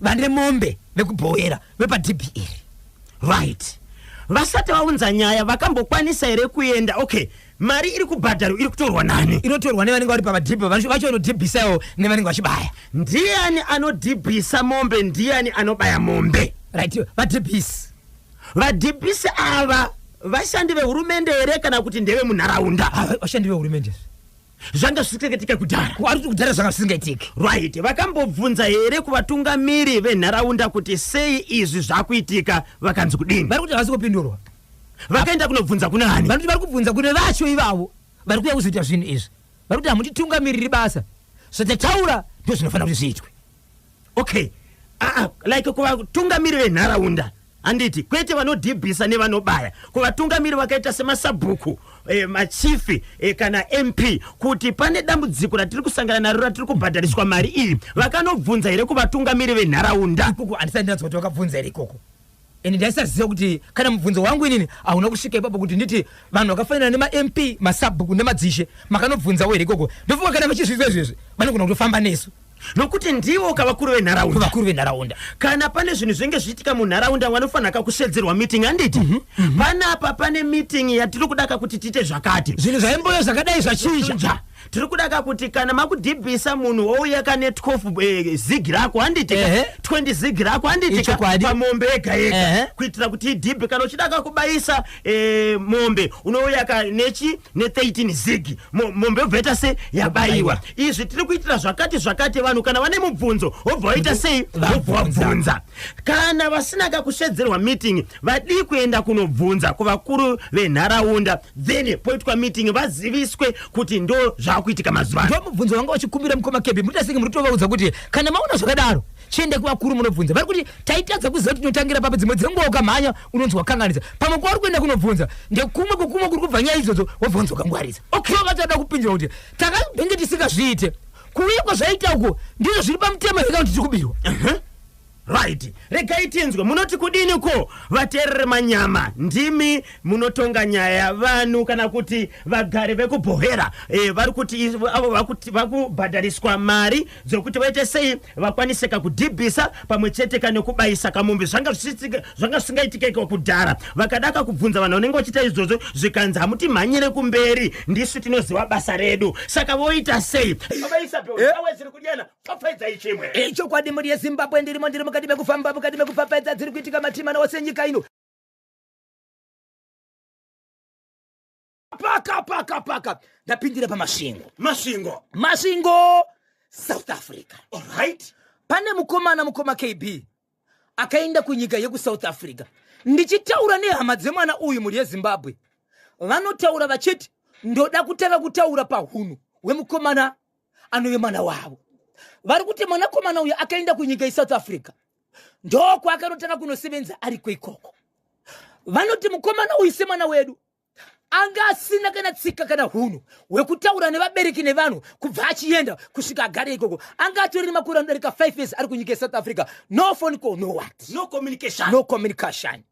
vane mombe vekubhoera vepadhibhi iri. Right. Vasati vaunza nyaya vakambokwanisa here kuenda. Okay, mari iri kubhadharwa iri kutorwa nani? Inotorwa nevanenge vari pamadhibha vacho vanodhibhisawo nevanenge vachibaya. Ndiani anodhibhisa mombe? Ndiani anobaya mombe? Right, vadhibhisi. Vadhibhisi ava vashandi vehurumende here kana kuti ndeve munharaunda? Vashandi vehurumende. Zvanga zvisingaitike kudhara. Ari kudhara zvanga zvisingaitike. Right. Vakambobvunza here kuvatungamiri venharaunda kuti sei izvi zvakuitika, vakanzi kudini? Vari kuti havasi kupindurwa. Vakaenda kunobvunza kuna ani? Vari kubvunza kune vacho ivavo vari kuuya kuzoita zvinhu izvi. Vari kuti hamutitungamiriri basa, zvatataura ndo zvinofanira kuti zviitwe. Okay. Like kuvatungamiri venharaunda handiti kwete vanodhibhisa nevanobaya, kuvatungamiri vakaita semasabhuku machifi kana MP kuti pane dambudziko ratiri kusangana naro ratiri kubhadhariswa mari iyi, vakanobvunza here kuvatungamiri venharaunda? Ikoko handisati ndinatsa kuti vakabvunza here ikoko. Eni ndaisaziva kuti kana mubvunzo wangu inini hauna kusvika ipapo kuti nditi vanhu vakafanana nema-MP masabhuku nemadzishe makanobvunzawo here ikoko. Ndofunga kana vachizviziva izvezvi vanogona kutofamba nesu nokuti ndivo kavakuru venharaunda. Vakuru venharaunda. Kana pane zvinhu zvinenge zviitika munharaunda vanofanira kushedzerwa meeting handiti. Panapa pane meeting yatiri kudaka kuti tiite zvakati. Zvinhu zvaimboyo zvakadai zvachinja. Tiri kudaka kuti kana makudhibhisa munhu wouya kane 12 zigi rako handiti 20 zigi rako handiti pamombe ega ega kuitira kuti idhibhe. Kana uchidaka kubayisa mombe unouya nechi ne13 zigi mombe obvaita se yabayiwa. Izvi tiri kuitira zvakati vanhu kana vane mubvunzo obva waita sei vabvunza. Kana vasina kakushedzerwa meeting vadi kuenda kunobvunza kuvakuru venharaunda, then poitwa meeting vaziviswe kuti ndo zvakuitika mazuva. Ndo mubvunzo wanga uchikumbira mukoma kebhi mutasenge muri tovaudza kuti kana maona zvakadaro chiende kuvakuru munobvunza. Vari kuti taitadza kuziva kuti tinotangira papo, dzimwe dzenguva ukamhanya unonzi wakanganisa pamwe kwauri kuenda kunobvunza ndekumwe kuri kubva nyaya idzodzo wabvunza wakangwarisa. Okay, vakachada kupinjira kuti takabenge tisingazviite kuuya kwazvaita uko ndizvo zviri pamutemo here kuti tikubirwa. Right. Regai tinzwe munoti kudini ko vateerere manyama ndimi munotonga nyaya yavanhu kana kuti vagari vekubhohera vari kuti avo vakubhadhariswa mari dzokuti vaite sei vakwaniseka kudhibhisa pamwe chete kana kubayisa kamombe zvanga zvisingaitike kudhara. Vakadaka kubvunza vanhu vanenge vachita izvozvo zvikanzi hamuti mhanyire kumberi ndisu tinoziva basa redu, saka voita sei? Vabayisa aweziri kudyana pfapfaidza ichimwe. Chokwadi muri yeZimbabwe ndirimo ndiri mukati mekufamba mukati mekupfapfaidza dziri kuitika matimana wose nyika ino. Paka ndapindira pamasvingo. Masvingo South Africa. Alright. Pane mukoma KB akaenda kunyika yeku South Africa. Ndichitaura nehama dzemwana uyu muri yeZimbabwe. Vanotaura vachiti ndoda kutaka kutaura pahunu wemukomana anove mwana wavo. Vari kuti mwanakomana uyu akaenda kunyika yeSouth Africa. Ndoko akanotaka kunosevenza ariko ikoko. Vanoti mukomana uyu semwana wedu anga asina kana tsika kana hunu wekutaura nevabereki nevanhu kubva achienda kusvika agare ikoko. Anga atori makore anodarika 5 years ari kunyika yeSouth Africa. No phone call, no what? No communication. No communication.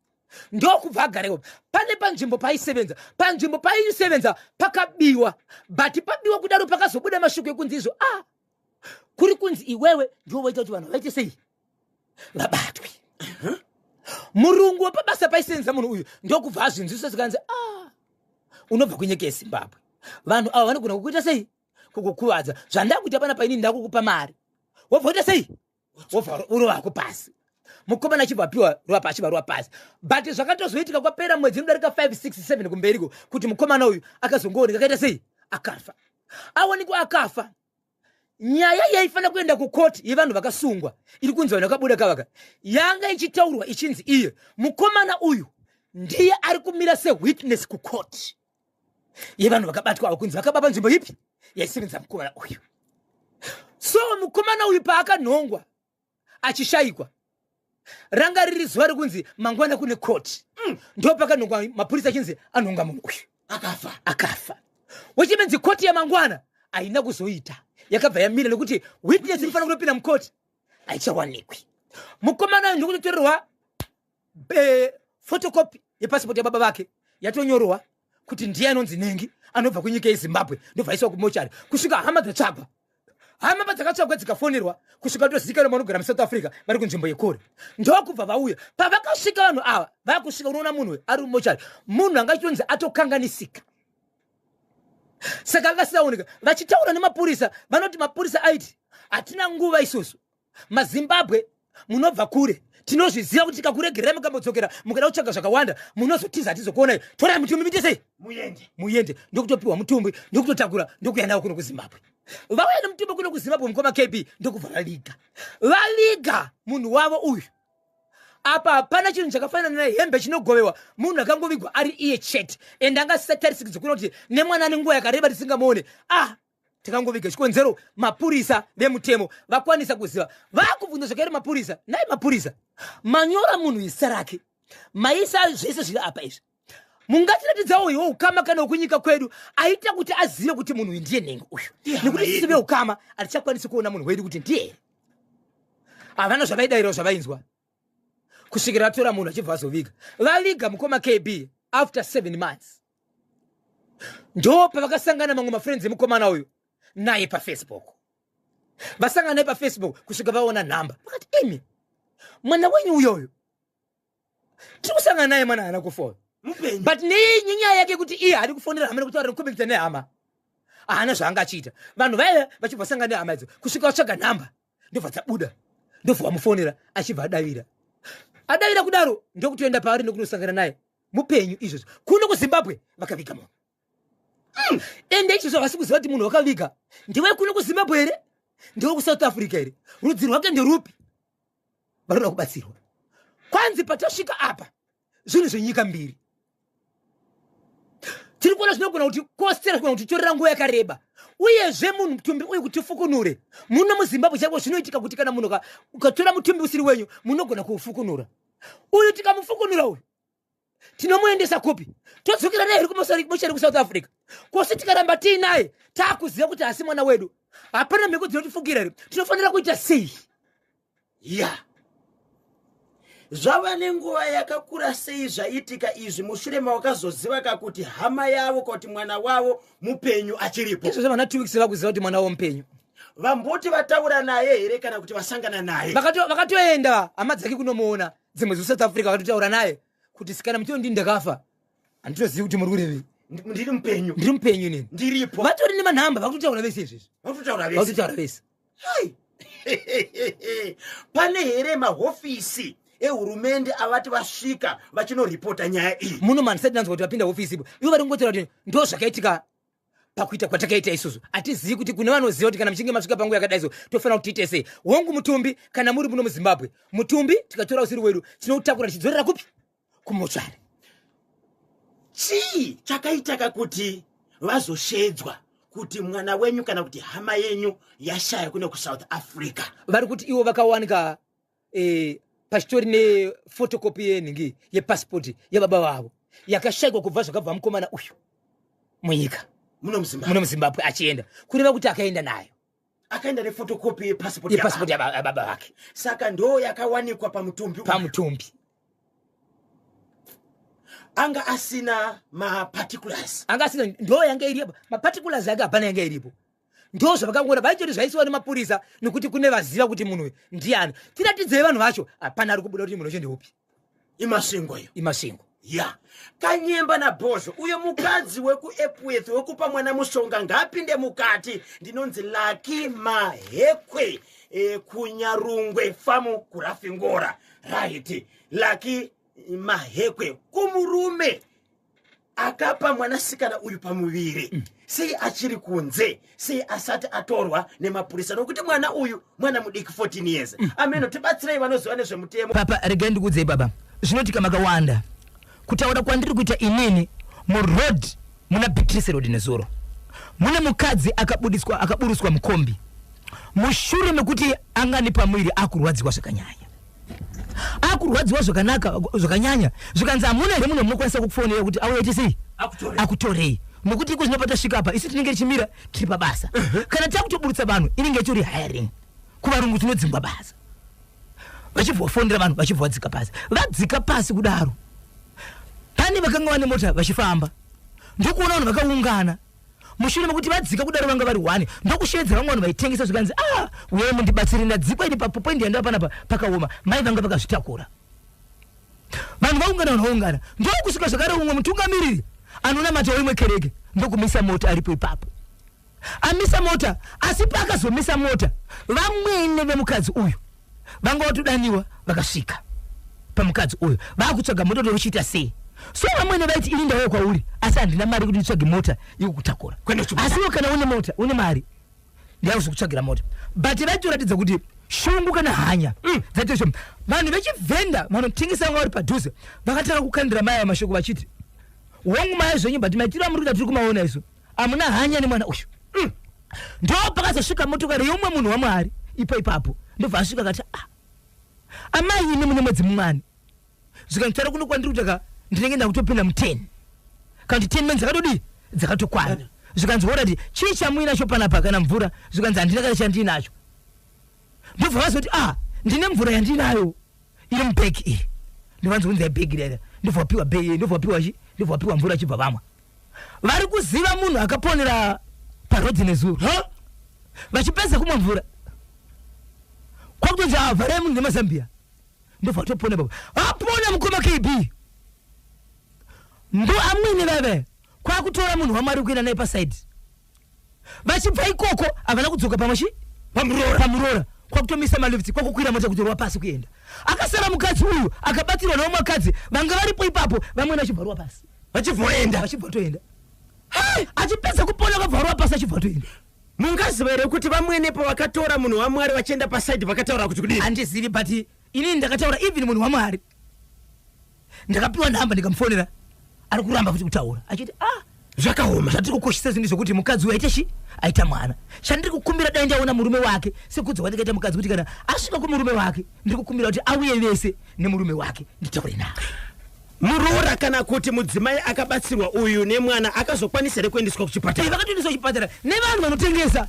Ndokubva agarewo. Pane panzvimbo paisevenza pakabiwa. But pabiwa kudaro pakazobuda mashoko ekunzi izvo. Kuri kunzi iwewe ndiwo waita kuti vanhu vaite sei? Vabatwe. Murungu wepabasa paisenza munhu uyu ndokubva azvinzwisa zikanzi unobva kunyika yeZimbabwe. Vanhu ava vanogona kukuita sei? Kukukuvadza. Zvandakuita pana paini ndakukupa mari. Wobva uita sei? Wobva uro wako pasi. Mukomana achibva piwa ruwa achibva ruwa pasi. But zvakatozoitika kwapera mwedzi unodarika 5 6 7 kumberiko kuti mukomana uyu akazongooneka akaita sei? Akafa. Awanikwa akafa. Nyaya yaifana kuenda kukoti yevanhu vakasungwa iri kunzi vanhu vakabuda kavaka yanga ichitaurwa ichinzi iye mukomana uyu ndiye ari kumira sewitness kukoti yevanhu vakabatwa ava kunzi vakaba panzvimbo ipi yaisevenza mukomana uyu. So mukomana uyu paakanhongwa achishayikwa ranga riri zuva rekunzi mangwana kune koti ndo pakanhongwa mapurisa achinzi anhonga munhu uyu akafa. Wechimenzi koti yamangwana haina kuzoita yakabva yamira nekuti witness inofanira kunopinda mukoti haichawanikwi. Mukomana uyu ndokutotorerwa photocopy yepasipoti yababa vake yatonyorwa kuti ndiye anonzi Nengi anobva kunyika yeZimbabwe ndobvaiswa kumochari kusvika hama dzatsvagwa. Hama dzakatsvagwa dzikafonerwa kusvika tozikanwa vanogara muSouth Africa vari kunzvimbo yekure. Ndokubva vauya pavakasvika vanhu ava vakusvika unoona munhu ari mumochari munhu angachitonzi atokanganisika. Saka akasaoneka vachitaura nemapurisa vanoti mapurisa aiti hatina nguva isusu maZimbabwe munobva kure tinozviziva kuti tikakuregererai mukambodzokera mukada kutsvaga zvakawanda munozotiza hatizokuonai. Torai mutumbi muite sei? Muyende. Ndokutopiwa mutumbi ndokutotakura ndokuenda navo kuno kuZimbabwe. Vauya nemutumbi kuno kuZimbabwe mukoma KB ndokubva valiga munhu wavo uyu. Apa hapana chinhu chakafanana nehembe chinogovewa munhu akangovigwa ari iye chete ende angasatarisiki kuona kuti nemwana ane nguva yakareba tisingamuone. Tikangoviga chikonzero mapurisa vemutemo vakwanisa kuziva. Vakubvunza zvakairi mapurisa. Nai mapurisa manyora munhu zita rake maisa zvese zviri apa izvi mungatiratidzawo iwo ukama kana ukunyika kwedu aita kuti azive kuti munhu uyu ndiye Nengi uyu nekuti sisi veukama hatichakwanisi kuona munhu wedu kuti ndiye. Havana zvavaidayirawo zvavainzwa kusvikira atora munhu achibva azoviga. Vaviga mukoma KB after 7 months. Ndo pavakasangana mamwe mafriends emukomana uyu naye paFacebook. Vasangana naye paFacebook kusvika vaona nhamba. Vakati imi mwana wenyu uyoyo tiri kusangana naye mwana haana kufona. But nenyaya yake kuti iye hari kufonera hama nekuti ari kukombekita nehama haana zvaanga achiita. Vanhu vaya vachibva vasangana nehama idzo kusvika vatsvaga nhamba ndobva dzabuda ndobva vamufonera achibva adavira kudaro ndokutoenda paari nokunosangana naye mupenyu izvozvo kuno kuZimbabwe vakaviga munhu. Ende izvozvo vasi kuziva kuti munhu wakaviga ndiwe kuno kuZimbabwe here ndiwe kuSouth Africa here rudzi rwake nderupi varoda kubatsirwa. Kwanzi patasvika apa zvinhu zvenyika mbiri tiri kuona zvinogona kuti kostera kuna kuti torera nguva yakareba uyezve munhu mutumbi uyu kuti ufukunure muno muZimbabwe chako zvinoitika kuti kana munhu ukatora mutumbi usiri wenyu munogona kuufukunura. Uyu tikamufukunura uyu tinomuendesa kupi? Todzokera naye iri kumochari kuSouth Africa. Kosi tikaramba tiinaye taakuziva kuti hasi mwana wedu hapana mhiko dzinotifukira here tinofanira kuita sei? Zvava nenguva yakakura sei zvaitika izvi mushure mawakazoziva kakuti hama yavo kuti mwana wavo mupenyu achiripo? Izvo zvavana 2 weeks vakuziva kuti mwana wavo mupenyu. Vamboti vataura naye here kana kuti vasangana naye? Vakatoenda hama dzake kunomuona dzimwe dzeSouth Africa vakatotaura naye kuti sikana mutino ndini ndakafa handitozivi kuti muri kurevei. Ndiri mupenyu inini ndiripo. Vatori nemanhamba vakutotaura vese izvezvi vakutaura vese. Pane here mahofisi ehurumende avati vasvika vachinoripota nyaya iyi? Muno mani sati nanzwa kuti vapinda hofisi ivo vari kungotaura kuti ndo zvakaitika pakuita kwatakaita isusu atizivi kuti kuna vanoziva kuti kana mchinge masvika pangu yakadaiso tofanira kuti tiite sei. Wangu mutumbi kana muri muno muZimbabwe, mutumbi tikatora usiri wedu tinoutakura tichidzorera kupi kumochari. Chii chakaitaka kuti vazoshedzwa kuti mwana wenyu kana kuti hama yenyu yashaya kune kuSouth Africa? Vari kuti ivo vakawanika pachitori nefotokopi yeningi yepasipoti yababa vavo yakashayikwa kubva zvakabva mukomana uyu munyika muno muZimbabwe achienda kureva kuti akaenda nayo, akaenda nefotokopi yepasipoti yababa vake. Saka ndo yakawanikwa pamutumbi. Anga asina particulars. Anga asina ndo yanga iripo. Particulars yake hapana yanga iripo. Ndo zvavakangora vaichoti zvaisiwa nemapurisa nekuti kune vaziva kuti munhu ndiani. Tiratidze vanhu vacho hapana ari kubuda kuti munhu chende upi. Imasvingo iyo. Imasvingo. Ya. Kanyemba na Bhozho uyo mukadzi weku Epworth wekupa mwana mushonga ngapinde mukati ndinonzi Lucky Mahekwe kuNyarungwe famu kuRafingora. Right. Lucky Mahekwe kumurume akapa mwanasikana uyu pamuviri. Sei achiri kunze, sei asati atorwa nemapurisa nokuti mwana uyu mwana mudiki 14 years. Ameno tibatsirei vanoziva nezvemutemo. Papa rega ndikudzei baba. Zvinotika makawanda. Kutaura kwandiri kuita inini mu road muna Beatrice Road nezuro. Mune mukadzi akaburuswa mukombi. Mushure mekuti angani pamwiri akurwadzirwa zvakanyanya. Akurwadzirwa zvakanyanya. Zvikanzi amuna here munhu munokwanisa kukufonera kuti auye tisi akutorei. Nokuti iko zvinopata svika apa isi tinenge tichimira tiri pabasa. Kana takutoburutsa vanhu inenge ichiri hiring. Kuvarungu tinodzingwa basa. Vachivofondera vanhu vachivadzika pasi. Vadzika pasi kudaro. Pani vakanga vane mota vachifamba. Ndokuona vanhu vakaungana. Mushure mekuti vadzika kudaro vanga vari 1 ndokushedza vamwe vanhu vaitengesa zvikanzi wewe mundibatsire ndadzikwa ini papo point yanda panapa pakaoma mai vanga vakazvitakura. Vanhu vaungana ndokusvika zvakare umwe mutungamiriri anona mata weimwe kereke ndokumisa mota aripo ipapo. Amisa mota asi pakazomisa mota vamwene vemukadzi uyu vanga vatodaniwa vakasvika pamukadzi uyu vakutsvaga mota kuti uchiita sei. So vamwene vaiti ini ndauya kwauri asi handina mari kuti nditsvage mota ikukutakura. Asi kana une mota une mari ndauzokutsvagira mota. But vachitoratidza kuti shungu kana hanya dzaitosho vanhu vechivhenda vanotengesa vanga vari padhuze vakatanga kukandira mai amashoko vachiti wangu mai zvenyu but maitiro amuri kuda tiri kumaona isu amuna hanya nemwana uyu. Ndo pakazosvika motokari yomwe munhu waMwari ipapo ndobva asvika akati amai ine mune mwedzi mumwani zvikanditaura kuno kwandiri kutaka ndinenge ndakutopinda mu10 kandi 10 menzi dzakadodi dzakatokwana. Zvikanzi already chii chamuinacho panapa kana mvura zvikanzi handina kana chandinacho. Ndobva vazoti ndine mvura yandinayo iri mubhegi iyi ndovanzi kunzi bhegi rera ndobva wapiwa bhegi ndobva wapiwa mvura achibva vamwe vari kuziva munhu akaponera parodhi nezuro vachipedza kumwa mvura kwakutonzi vharai munhu nemazambia ndobva watopona baba apona mukoma KB ndo amwene vave kwakutora munhu waMwari kuenda naye pasaidi vachibva ikoko havana kudzoka pamurora kwakutomisa malifti kwakukwira mota kutorwa pasi kuenda. Akasara mukadzi uyu akabatirwa nomwe akadzi vanga varipo ipapo vamwene achibvarwa pasi vachibvatoenda. Achipedza kupona akabvarwa pasi achibvatoenda. Mungaziva here kuti vamwenepo vakatora munhu waMwari vachienda pasaidi vakataura kuti kudini? Handizivi but inini ndakataura even munhu waMwari ndakapiwa nhamba ndikamufonera ari kuramba kuti kutaura achiti zvakaoma zvatiri kukoshesa zvinhu zvokuti mukadzi uyu aita mwana. Chandiri kukumbira dai ndaona murume wake sekudzwa ndikaita mukadzi kuti kana asvika kumurume wake ndiri kukumbira kuti auye vese nemurume wake nditaure naye. Muroora kana kuti mudzimai akabatsirwa uyu nemwana akazokwanisa kuendeswa kuchipatara. Vakatoendeswa kuchipatara nevanhu vanotengesa.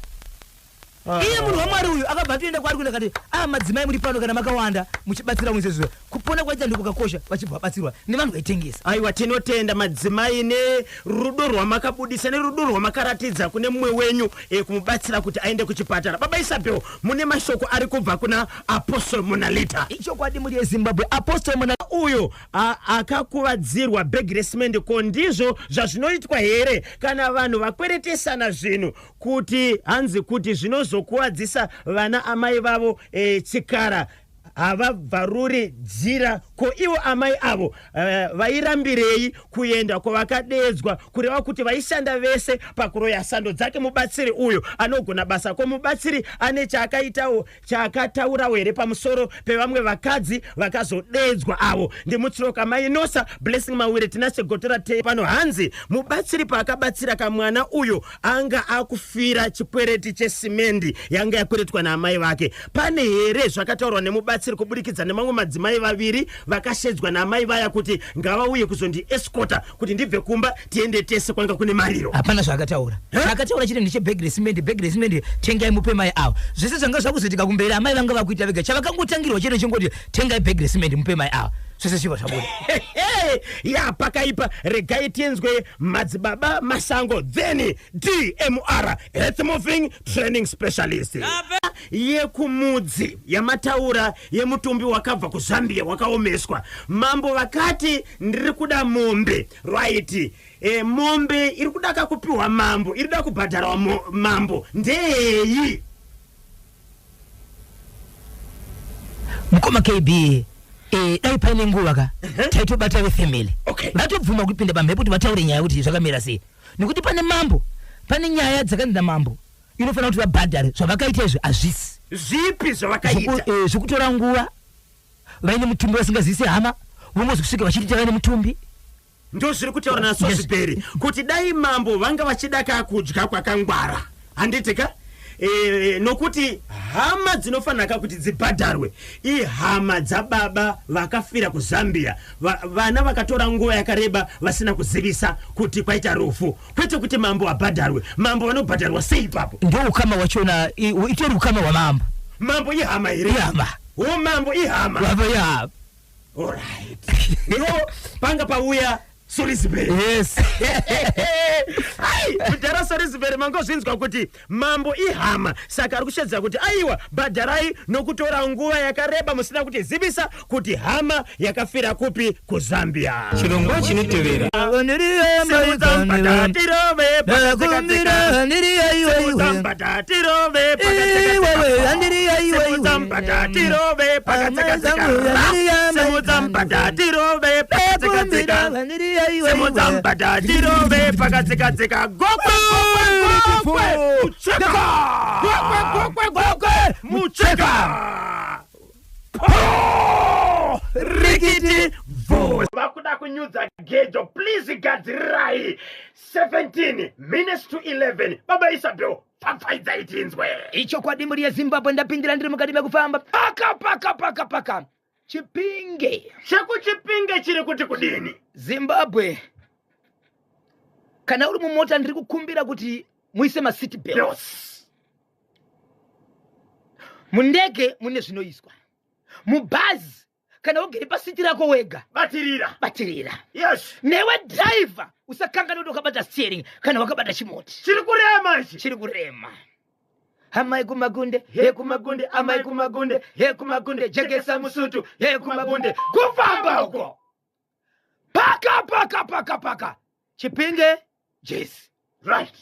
Iye munhu waMwari uyu akabva toenda kwari kuenda kati madzimai muri pano kana makawanda muchibatsira mwezvezvo kupona kwaita ndiko kakosha vachibva batsirwa nevanhu vaitengesa. Aiwa tinotenda madzimai nerudo rwamakabudisa nerudo rwamakaratidza kune mumwe wenyu kumubatsira kuti aende kuchipatara. Baba Isabel mune mashoko ari kubva kuna Apostle Monalita. Ichokwadi muri yeZimbabwe Apostle Monalita uyo akakuvadzirwa begressment ko ndizvo zvazvinoitwa here kana vanhu vakweretesana zvinhu kuti hanzi kuti zvinozokuwadzisa vana amai vavo chikara havabvaruri dzira. Ko ivo amai avo vairambirei kuenda kwavakadedzwa, kureva kuti vaishanda vese pakuroya sando dzake mubatsiri uyu anogona basa. Ko mubatsiri ane chaakataurawo here pamusoro pevamwe vakadzi vakazodedzwa avo? Ndimutsiroka mai Nosa Blessing Mawire tinase gotora te pano hanzi mubatsiri paakabatsira kamwana uyu anga akufira chikwereti chesimendi yanga yakweretwa naamai vake. Pane here zvakataurwa nemubatsiri kubudikidza nemamwe madzimai vaviri vakashedzwa naamai vaya kuti ngavauye kuzondi escota kuti ndibve kumba tiende tese kwanga kune mariro? Hapana zvakataura. Zvakataura chiri ndechebhegi resimende tengai mupe mai avo. Zvese zvanga zvakuzoitika kumberi amai vanga vakuita vega. Chavakangotangirwa chiro chingoti tengai bhegi resimende mupe mai avo. Zvese chiva zvabuda. Ya pakaipa regai tienzwe madzibaba Masango then DMR Health Moving Training Specialist. Yekumudzi yamataura yemutumbi wakabva kuZambia wakaomeswa. Mambo vakati ndiri kuda mombe, right? Mombe iri kuda kupiwa mambo, iri kuda kubhadhara mambo. Ndeyi mukoma KB dai paine nguva ka taitobata vefamily. Okay. Vatobvuma kupinda pamhepo kuti vataure nyaya kuti zvakamira sei. Nekuti pane mambo, pane nyaya dzakanzi mambo inofana kuti vabhadhare zvavakaita izvi hazvisi. Zvipi zvavakaita? Zvekutora nguva, vaine mutumbi vasingazivise hama, vomozi kusvika vachiti vaine mutumbi. Ndo zviri kutaura naso zviperi kuti dai mambo vanga vachida kudya kwakangwara. Handitika? Nokuti hama dzinofanaka kuti dzibhadharwe ihama dzababa vakafira kuZambia, vana vakatora nguva yakareba vasina kuzivisa kuti kwaita rufu, kwete kuti mambo abhadharwe. Mambo vanobhadharwa sei ipapo? Ndio ukama wachona, itori ukama wa mambo. Mambo ihama iri? Ihama. Mambo ihama? Mambo ihama. Alright. Yo panga pauya Salisbury. Yes. Hai, kudara Salisbury mango zvinzwa kuti mambo ihama. Saka ari kushedza kuti aiwa bhadharai nokutora nguva yakareba musina kuti zivisa kuti hama yakafira kupi kuZambia. Chirongwa chinotevera. Semuzambada dirove pakatsika mucheka rikiti voice vakuda kunyudza gejo. Please gadzirai 17 minutes to 11 baba Isabel pamfaidza itinzwe Icho kwa dimuri ya Zimbabwe ndapindira ndiri mukati mekufamba paka Chipinge. Chaku chipinge chiri kuti kudini? Zimbabwe. Kana uri mumota ndiri kukumbira kuti muise ma seat belts. Mundege mune zvinoiswa. Mubhazi kana ugere pasiti rako wega batirira. Yes. Newe driver usakangana kuti wakabata steering kana wakabata chimoti. Chiri kurema. Amai kumagunde, amai kumagunde, jegesa musutu, kumagunde, kufamba uko. Paka. Chipinge, yes. Right.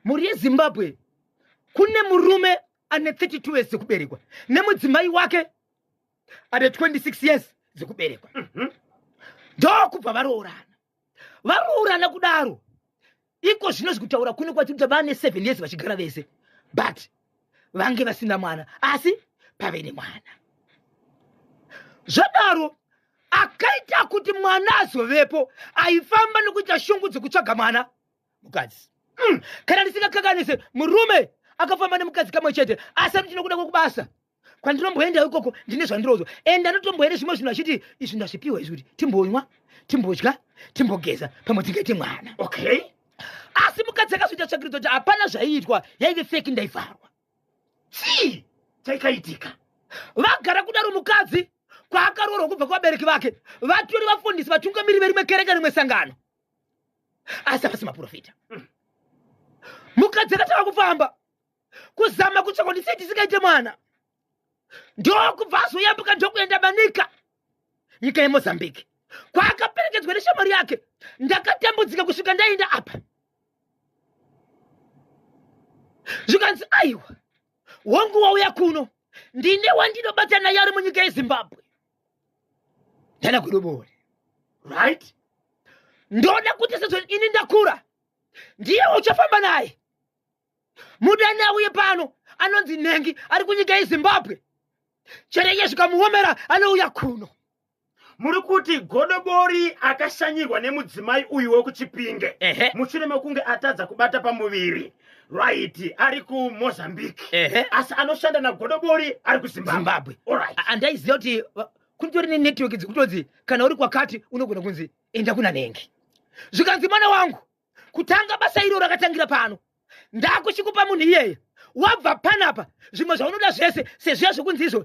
Muri Zimbabwe, kune murume ane 32 years zikuberekwa. Nemudzimai wake ane 26 years zikuberekwa. Ndokubva varoorana kudaro. Iko zvinozvi kutaura kune kwati kuti vane 7 years vachigara vese. But vange vasina mwana asi pave nemwana. Zvadaro akaita kuti mwana azovepo aifamba nokuita shungu dzekutsvaga mwana mukadzi. Kana ndisingakanganise murume akafamba nemukadzi kamwe chete asi ndinokuda kwekubasa kwandinomboenda ikoko ndine zvandirozo enda ndotomboenda zvimwe zvinhu achiti izvi ndazvipiwa izvi kuti timbonywa timbodya timbogeza pamwe tingaite mwana. Okay. Asi mukadzi akazoita tsvakiridzo kuti hapana zvaiitwa yaive feki ndaifarwa. Si chaikaitika vagara kudaro mukadzi kwaakaroorwa kubva kuvabereki vake vatori vafundisi vatungamiri verimwe kereke rimwe sangano asi havasi maprofita. Mukadzi akatanga kufamba kuzama kutsvaka kuti sei tisingaite mwana. Ndokubva azoyambuka ndokuenda manika nyika yeMozambique kwaakaperekedzwa neshamwari yake. Ndakatambudzika kusvika ndaenda apa zvikanzi aiwa wangu wauya kuno ndine wandinobatana yari munyika yeZimbabwe ndana kudobori right ndona kuti sezvo ini ndakura ndiye uchafamba naye mudani auye pano anonzi Nengi ari kunyika yeZimbabwe chereye zvikamuomera anouya kuno muri kuti Godobori akashanyirwa nemudzimai uyu wekuchipinge mushure mekunge atadza kubata pamuviri right ari kuMozambique asi anoshanda naGodobori ari kuZimbabwe andaiziva kuti kunitori nenetwork dzekutodzi kana uri kwakati unogona kunzi enda kuna Nengi zvikanzi mwana wangu kutanga basa iro rakatangira pano ndakuchikupa munhu iyeye wabva panapa zvimwe zvaunoda zvese sezviya zvokunzi izvo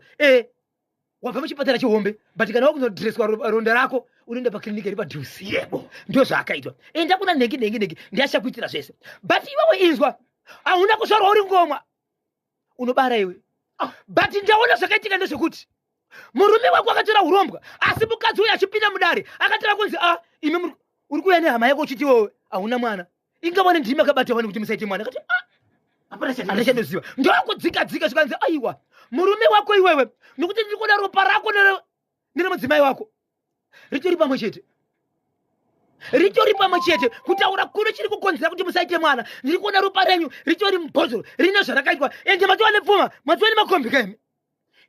wabva muchipatara chihombe but kana wakunodreswa ronda rako unoenda pakliniki iri padhuze yebo ndo zvaakaitwa enda kuna Nengi ndiachakuitira zvese but iwewe izwa hauna kuzvarwa uri ngomwa unobara iwe but ndaona zvakaitika ndezvekuti murume wako akatora urombwa asi mukadzi uyu achipinda mudare akatora kunzi imi uri kuuya nehama yako uchiti iwewe hauna mwana ingavane ndimi akabata vane kuti musaite mwana akati andachandoziva ndokudzika zvikanzi aiwa murume wako iwewe nokuti ndiri kuda ropa rako neremudzimai wako ritori pamwe chete kutaura kuno chiri kukonzera kuti musaite mwana ndiri kuona ropa renyu ritori mubhozoro rine zvarakaitwa ende matiwa nepfuma matiwa nemakombi kaimi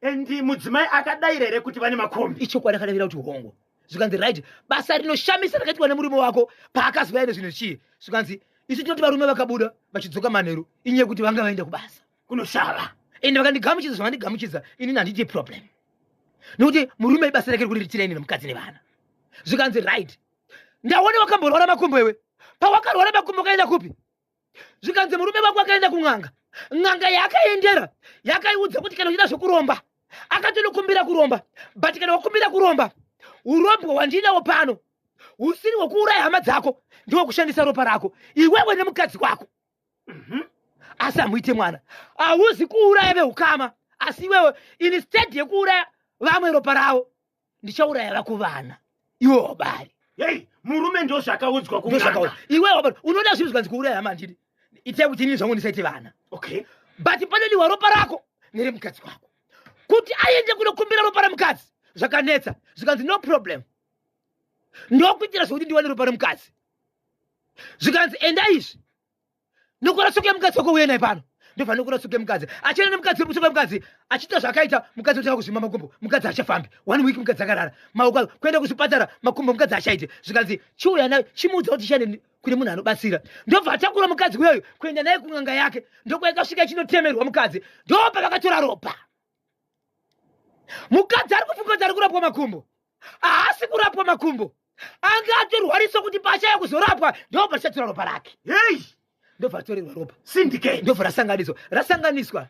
endi mudzimai akadayira here kuti vane makombi ichokwadi akadavira kuti hongo zvikanzi right basa rinoshamisa rakaitwa nemurume wako paakaziva ene zvinhu chii zvikanzi isu tinoti varume vakabuda vachidzoka manheru inyaya kuti vanga vaenda kubasa kunoshava ende vakandigamuchidza zvavandigamuchidza inini handiti problem nokuti murume ibasa rake rikuriritira ini nemukadzi nevana zvikanzi right ndaone wakamborwara makumbo iwe pawakarwara makumbo kaenda kupi zvikanzi murume wako akaenda kun'anga yakaendera yakaiudza kuti kana uchida zvokuromba akatonokumbira kuromba but kana wakumbira kuromba urombwa wandinawo pano usiri wokuuraya hama dzako ndiwo kushandisa ropa rako iwewe nemukadzi wako asi hamuite mwana hauzi kuuraya veukama asi iwewe instead yekuuraya vamwe ropa ravo ndichauraya vako vana iwe wabari murume ndo zvakaudzwa kun'anga iwewe wabari unoda zvinhu zvikanzi kuuraya hama ndini itai kuti inini zvangu ndisaite vana but panodiwa ropa rako neremukadzi wako kuti aende kunokumbira ropa remukadzi zvakanetsa zvikanzi no problem ndokuitira zvokuti ndiwane ropa remukadzi zvikanzi enda izvi nokura soke mukadzi wako uye naye pano ndobva nokura soke mukadzi achienda nemukadzi soke mukadzi achiita zvakaita mukadzi otanga kuzvima makumbo mukadzi achafambi 1 week mukadzi akarara maoko kuenda kuzvipatara makumbo mukadzi achaite zvikanzi chiuya naye chimuudza kuti chiende kune munhu anobatsira ndobva atakura mukadzi uyoyo kuenda naye kun'anga yake ndokwaikasvika chinotemerwa mukadzi ndobva vakatora ropa mukadzi ari kufunga kuti ari kurapwa makumbo haasi kurapwa makumbo anga atorwariswa kuti pachaya kuzorapwa ndobva richatora ropa rake ndobva ratorerwa ropa syndicate ndobva rasanganiswa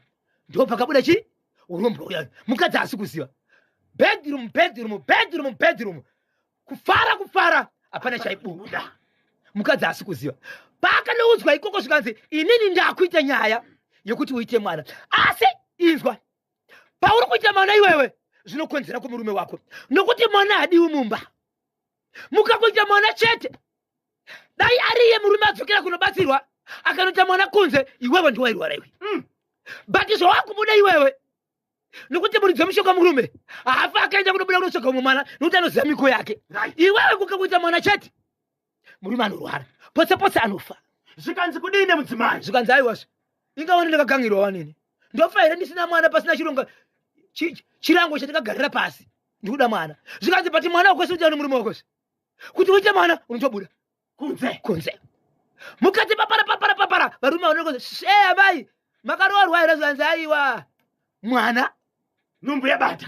ndobva kabuda chi urombwa uyayo mukadzi haasi kuziva bedroom kufara hapana chaibuda mukadzi haasi kuziva pakanoudzwa ikoko zvikanzi inini ndakuita nyaya yokuti uite mwana asi inzwa pauri kuita mwana iwewe zvinokonzera kumurume wako nokuti mwana hadiwi mumba mukakuita mwana chete dai ariye murume adzokera kunobatsirwa akanoita mwana kunze iwewe ndiwairwara iwe but zvawakubuda iwewe nokuti muridzi wemushonga murume haafa akaenda kunobuda kunoshoka umwe mwana nokuti anoziva miko yake iwewe kukakuita mwana chete murume anorwara potse anofa zvikanzi kudini mudzimai zvikanzi aiwazve ingaone ndakagangirwa wanini ndofa here ndisina mwana pasina chironga chirango chandikagarira pasi ndikuda mwana zvikanzi but mwana wakwese kuti ano murume wakwese kuti uite mwana unotobuda kunze mukadzi papara varume vanokoze amai makaroorwa here zvikanzi aiwa mwana numbu yabata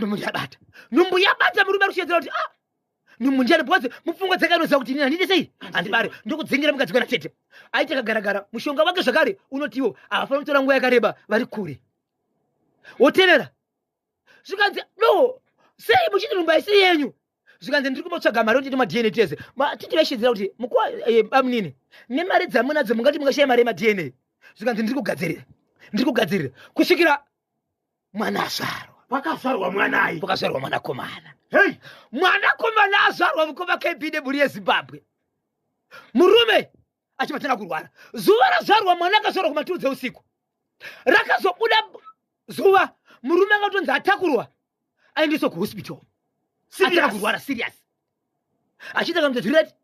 murume ari kuchedzera kuti munjani bhodzi mupfungwa dzake anoziva kuti inini handidi sei handibare ndokudzingira mukadzi kana tete aite kagaragara mushonga wake zvakare unotiwo havafana kutora nguva yakareba vari kure wotenera zvikanzi no sei muchiti nhumba haisiri yenyu zvikanzi ndiri kumbotsvaga mari yotiti madna tese titi vaishidzira kuti mukuwa bamunini nemari dzamunadzo mungati mungashaya mari yemadna zvikanzi ndiri kugadzirira kusvikira mwana azvarwa pakazvarwa mwanai pakazvarwa mwanakomana mwanakomana azvarwa mukoma kbw yezimbabwe murume achivatana kurwara zuva razvarwa mwana akazvarwa kuma2 dzeusiku rakazobuda zuva murume akatonzi atakurwa aendeswa kuhospital ataka kurwara serious achitaka mutozvirati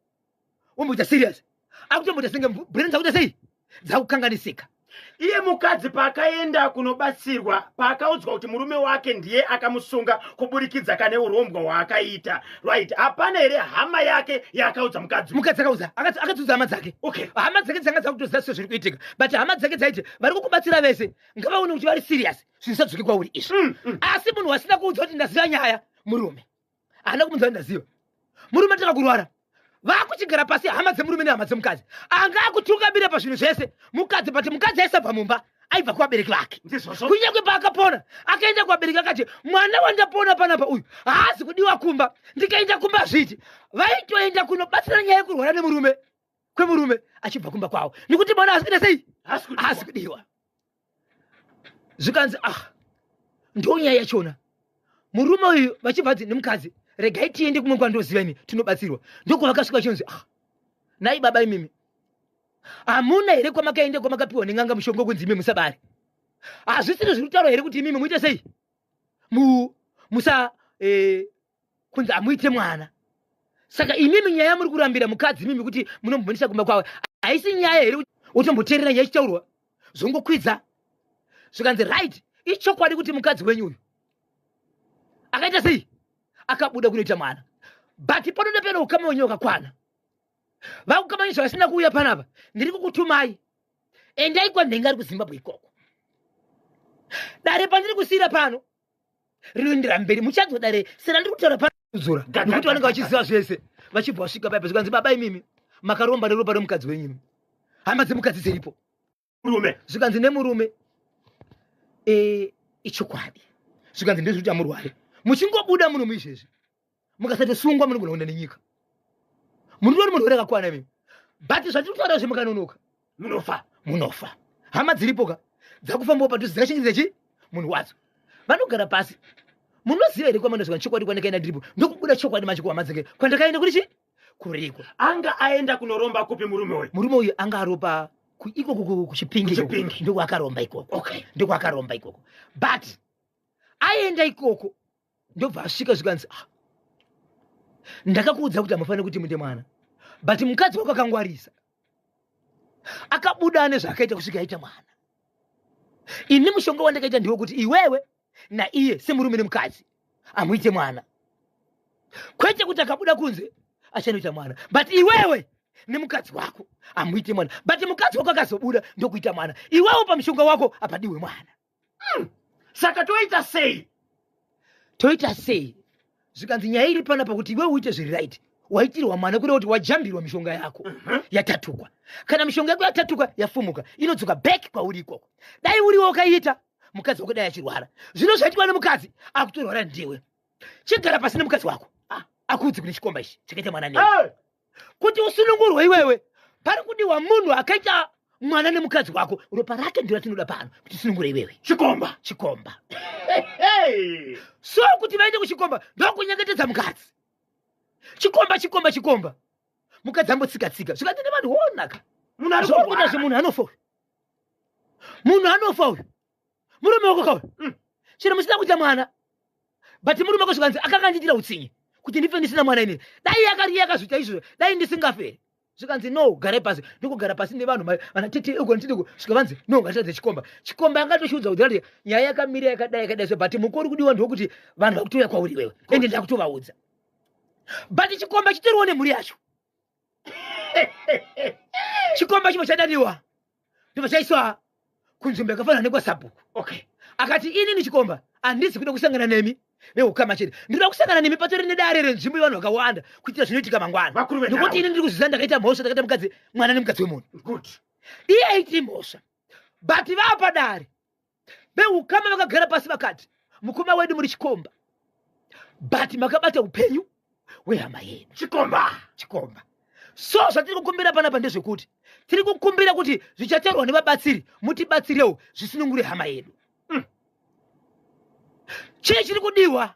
omboita serious akutomboita senge brain dzakuita sei dzakukanganisika. Iye mukadzi paakaenda kunobatsirwa paakaudzwa kuti murume wake ndiye akamusunga kuburikidza kane urombwa hwaakaita, right? Hapana here hama yake yakaudza mukadzi akatudza hama dzake. Okay. Hama dzake dzanga dzakutoziva zviri kuitika, but hama dzake dzaiti vari kukubatsira vese ngavaone kuti vari serious zvisadzoke kwauri izvi. Asi munhu wasina kuudza kuti ndaziva nyaya murume haana kumunzwa ndaziva murume ataka kurwara vakuchigara pasi hama dzemurume nehama dzemukadzi anga akutungamira pazvinhu zvese mukadzi, but mukadzi aisabva mumba aibva kuvabereki vake kunyange paakapona akaenda kuvabereki akati mwana wandapona panapa uyu haazi kudiwa kumba ndikaenda kumba zviti vaitoenda kunobatsira nyaya yekurwara nemurume kwemurume achibva kumba kwavo nekuti mwana asikuita sei haasi kudiwa. Zvikanzi ndo nyaya yachona murume uyu vachibva ti nemukadzi regai tiende kumwe kwandoziva imi tinobatsirwa ndoko vakasvika chionzi nai baba imimi hamuna here kwamakaende kwamakapiwa neng'anga mushongo kunzi imi musabare hazvisiri zviri kutaura here kuti imimi muite sei musa kunzi hamuite mwana. Saka imimi nyaya muri kurambira mukadzi imimi kuti munomubvunisa kumba kwawe haisi nyaya here utomboteerera nyaya ichitaurwa zvongokwidza. Zvikanzi right ichokwadi kuti mukadzi wenyu uyu akaita sei akabuda kunoita mwana, but panoda peno ukama wenyu wakakwana vakukamanyisa vasina kuuya panapa ndiri kukutumai endai kwanhenga ari kuZimbabwe ikoko. Dare pandiri kusiyira pano rinoendera mberi muchadzwa dare sera ndiri kutaura pano kuzora nekuti vanenge vachiziva zvese vachibva vasvika paipa zvikanzi baba imimi makaromba neropa remukadzi wenyu hama dzemukadzi dziripo murume zvikanzi nemurume ichokwadi zvikanzi ndezvekuti amurware muchingobuda munhu muizvezvi mukasatosungwa munogona kuenda nenyika munori murwere akakwana mimi, but zvatiri kutaura zvemukanonoka munofa hama dziripoka dzakufambawo padhuze dzakashingidza munhu wadzo vanogara pasi. Munoziva here kwamandosvika chokwadi kwandakaenda ndiripo ndokubuda chokwadi macho kuhama dzake kwandakaenda kuri kuriko. Anga aenda kunoromba kupi murume uyu anga aropa ikoko kuchipingi ndokwaakaromba ikoko ndokwaakaromba ikoko, but aenda ikoko ndobva asvika zvikanzi ndakakuudza kuti hamufaniri kuti muite mwana, but mukadzi wako akangwarisa akabuda nezvaakaita kusvika aita mwana. Ini mushonga wandakaita ndiwo kuti iwewe naiye semurume nemukadzi amuite mwana, kwete kuti akabuda kunze achanoita mwana, but iwewe nemukadzi wako amuite mwana, but mukadzi wako akazobuda ndokuita mwana, iwewe pamushonga wako apadiwe mwana. Saka toita sei zvikanzi nyaya iri panapa kuti iwewe uite zviri right waitirwa mwana kuda kuti wajambirwa mishonga yako yatatukwa. Kana mishonga yako yatatukwa yafumuka inodzoka back kwauri ikoko. Dai uriwo ukaita mukadzi wako dai achirwara zvino zvaitwa nemukadzi akutorwara ndiwe chigara pasi nemukadzi wako akuudzi kune chikomba ichi chakaita mwana newe kuti usunungurwe iwewe pari kudiwa munhu akaita mwana nemukadzi wako ropa rake ndiro ratinoda pano kuti sunungure iwewe chikomba so kuti vaende kuchikomba ndokunyengetedza mukadzi chikomba mukadzi ambotsika-tsika zvikati nevanhu onaka zvokuita zvemunhu anofa uyu murume wako kauyu chero musina kuita mwana, but murume wako zvikanzi akakanditira utsinye kuti ndife ndisina mwana inini, dai yakariya zvita izvozvo dai ndisingaferi. Zvikanzi no garai pasi ndokugara pasi nevanhu vanatete egonitideko svika vanzi no ngatadze chikomba yangatoshiudza kuti ati nyaya yakamira yakadai so, but mukori kudiwa ndokuti vanhu vakutouya kwauri wewe ende ndakutovaudza, but chikomba chitoriwo nemhuri yacho. Chikomba chimo chadadiwa ndobva chaiswa kunzvimbo yakafanana nekwasabhuku. Akati inini chikomba handisi kuda kusangana nemi veukama chete, ndinoda kusangana nemi patori nedare renzvimbo yevanhu vakawanda kuitira zvinoitika mangwana, nokuti ini ndiri kuziva ndakaita mhosva ndakaita mukadzi mwana nemukadzi wemunhu. Iye aiti mhosva, but vaapadare veukama vakagara pasi vakati mukoma wedu muri chikomba, but makabata upenyu hwehama yenu chikomba. So zvatiri kukumbira panapa ndezvekuti tiri kukumbira kuti zvichataurwa nevabatsiri mutibatsirewo zvisunungure hama yedu. Chii chiri kudiwa?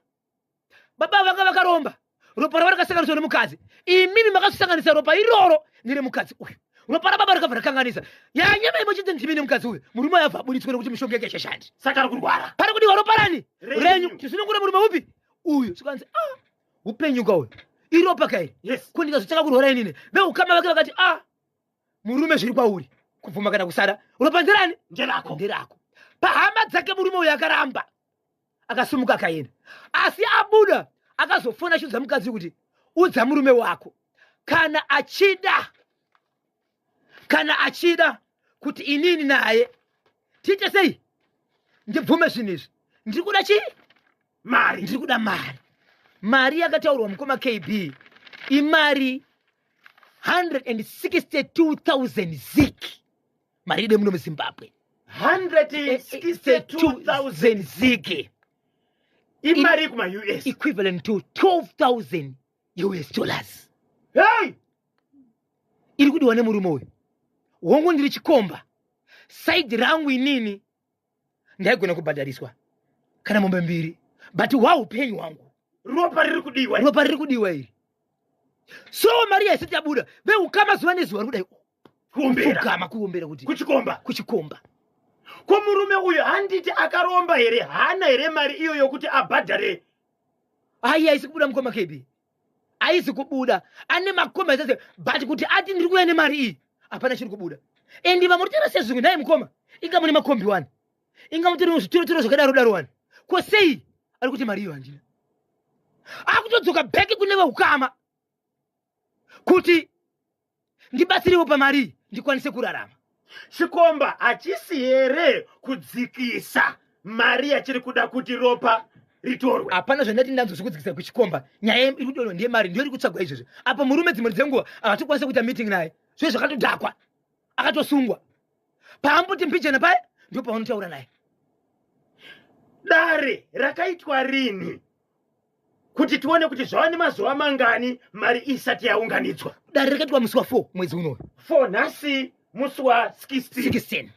Baba vanga vakaromba ropa ravo rakasanganiswa nemukadzi, imimi makasanganisa ropa iroro neremukadzi uyu unopara baba rakabva rakanganisa yanyama imochite ndimini mukadzi uyu murume yabva abuditswene kuti mishonga yake ishashandi saka ari kurwara pari kuti waroparani Renyu. renyu tisinongura murume upi uyu sikanzi upenyuka uyu iropa kai Yes. kundikazotaka kurwara inini veukama vake vakati murume zviri kwauri kubvuma kana kusara unopanzirani nderako nderako pahama dzake murume uyu akaramba akasumuka akaenda asi abuda akazofona chinzwa mukadzi kuti udza murume wako kana achida kuti inini naye tiite sei ndibvume zvinhu izvi ndiri kuda chii mari ndiri kuda mari yakataurwa mukoma KB imari 162,000 zik mari ide muno muZimbabwe 162,000 zik imari kuma-US equivalent to 12,000 US dollars hey iri kudiwa nemurume uyu hongu ndiri chikomba saidi rangu inini ndaigona kubhadhariswa kana mombe mbiri but upenyu hwangu ropa riri kudiwa ropa riri kudiwa iri so mari yaisati yabuda veukama zuva nezuva ri kudai kuombera kuti kuchikomba ko murume uyu handiti akaromba here hana here mari iyo yokuti abhadhare haisi kubuda mukoma KB haisi kubuda ane makoma esese but kuti ati ndiri kuuya nemari iyi hapana chiri kubuda endi vamutera sezvimwe naye mukoma inga mune makombi 1 inga mutori zvitoro zvakadaro daro 1 ko sei ari kuti mari iyo handina akutodzoka bheki kune veukama kuti ndibatsirewo pamari ndikwanise kurarama chikomba hachisi here kudzikisa mari yachiri kuda kuti ropa ritorwe hapana zvandati ndanzwa zvekudzikisa kuchikomba nyaya iri kudorwa ndiye mari ndiyo iri kutsvagwa izvozvo apa murume dzimwe dzenguva havatokwanisa kuita meeting naye zvo zvakatodhakwa akatosungwa paamboti mpichana paya ndipo paunotaura naye dare rakaitwa rini kuti tione kuti zvava nemazuva mangani mari isati yaunganidzwa dare rakaitwa musi wa4 mwedzi unoyu 4 nhasi musi wa 16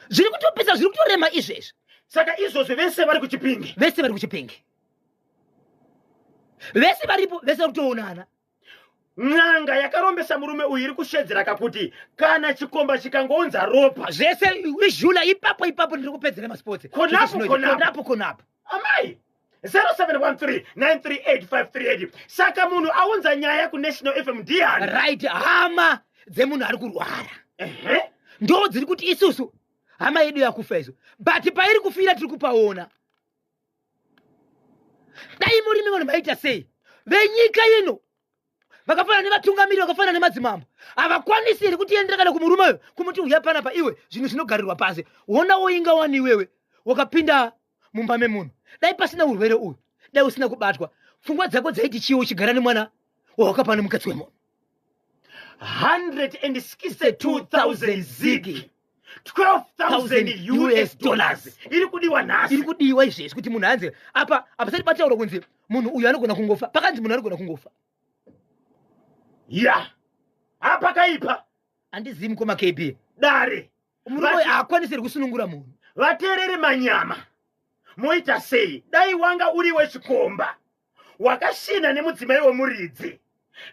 zviri kutopisa zviri kutorema izvezvi saka izvozvo vese vari kuchipingi vese varipo vese vari kutoonana n'anga yakarombesa murume uyu iri kushedzera kakuti kana chikomba chikangounza ropa zvese izhula ipapo ndiri kupedzera maspotsi konapo amai 0713938538 saka munhu aunza nyaya kunational FM ndiani right hama dzemunhu ari kurwara ndo dziri kuti isusu hama yedu yakufa izo but pairi kufira tiri kupaona dai murimi vanhu maita sei venyika ino vakafana nevatungamiri vakafana nemadzimambo havakwanisiri kutiendera kana kumurumeyo kumuti uya panapa iwe zvinhu zvinogarirwa pasi wonawo inga wani iwewe wakapinda mumba memunhu dai pasina urwere uyu dai usina kubatwa pfungwa dzako dzaiti chiwo chigara nemwana wawakapa nemukadzi wemunhu 162,000 zigi 12,000 US dollars iri kudiwa nhasi iri kudiwa izvezvi kuti munhu anze apa apasati pataura kunzi munhu uyu anogona kungofa pakanzi munhu anogona kungofa ya apa kaipa handizivi mukoma KB dare murume uyu haakwanisiri kusunungura munhu vateereri manyama moita sei dai wanga uri wechikomba wakashina nemudzimai wemuridzi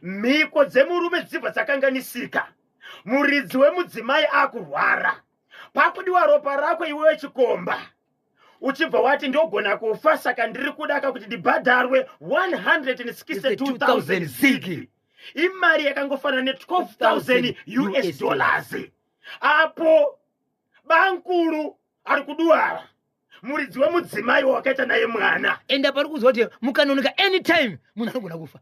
mhiko dzemurume dzibva dzakanganisika muridzi wemudzimai akurwara pakudiwa ropa rako iwe wechikomba uchibva wati ndogona kufa saka ndiri kudaka kuti ndibhadharwe 162,000 zigi imari yakangofanana ne12,000 US dollars apo bankuru ari kuduwara muridzi wemudzimai wakaita naye mwana enda pari kuzwa kuti mukanonoka anytime munhu anogona kufa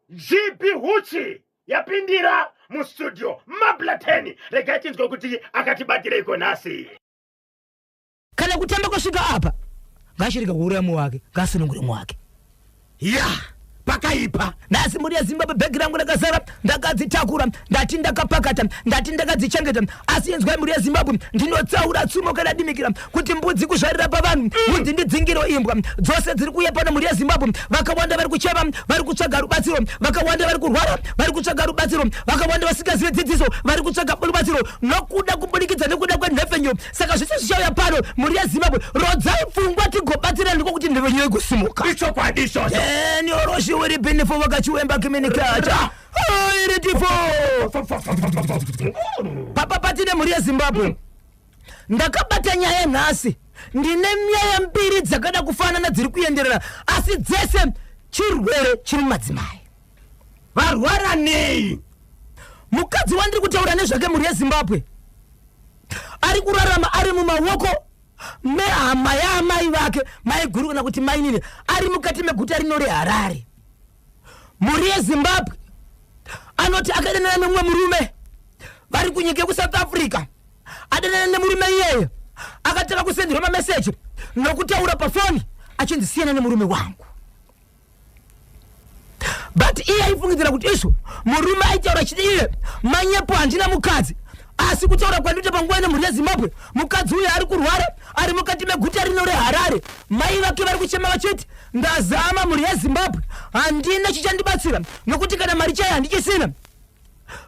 GP Huchi yapindira mustudio mablateni regai tinzwe kuti akatibatireko nhasi kana kutamba kwasvika apa ngashirika kuuramu wake ngasunungure wake ya pakaipa nhasi muri yaZimbabwe bhegi rangu rakazara ndakadzitakura ndati ndakapakata ndati ndakadzichengeta asi inzwai muri yaZimbabwe ndinotsaura tsumo kana dimikira kuti mbudzi kuzvarira pavanhu mbudzi ndidzingiro imbwa dzose dziri kuuya pano muri yaZimbabwe vakawanda vari kucheva vari kutsvaga rubatsiro vakawanda vari kurwara vari kutsvaga rubatsiro vakawanda vasingazive dzidziso vari kutsvaga rubatsiro nokuda kubudikidza nekuda kwenhefenyu saka zvese zvichauya pano muri yaZimbabwe rodzai pfungwa tigobatsira ndiko kuti nhevenyu igusimuka ichokwadi izvozvo enioroshi uri been for wakachiwemba kimenikacha iritifo papa patine muri yeZimbabwe ndakabata nyaya nhasi ndine nyaya mbiri dzakada kufanana dziri kuenderera asi dzese chirwere chiri mumadzimai varwara nei mukadzi wandiri kutaura nezvake muri yeZimbabwe ari kurarama ari mumaoko mehama yaamai vake mai guru kana kuti mai nini ari mukati meguta rino reHarare muri yeZimbabwe anoti akadanana nemumwe murume vari kunyika yeSouth Africa adanana nemurume iyeye akataka kusenderwa mameseji nokutaura pafoni achinzi siyana nemurume wangu but iye aifungidzira kuti izvo murume aitaura chiti iye manyepo handina mukadzi asi kutaura kwandite panguva ine muri yeZimbabwe mukadzi uyu ari kurwara ari mukati meguta rino reHarare mai vake vari kuchema vachiti ndazama muri yeZimbabwe handina chichandibatsira nokuti kana mari chaiyo handichisina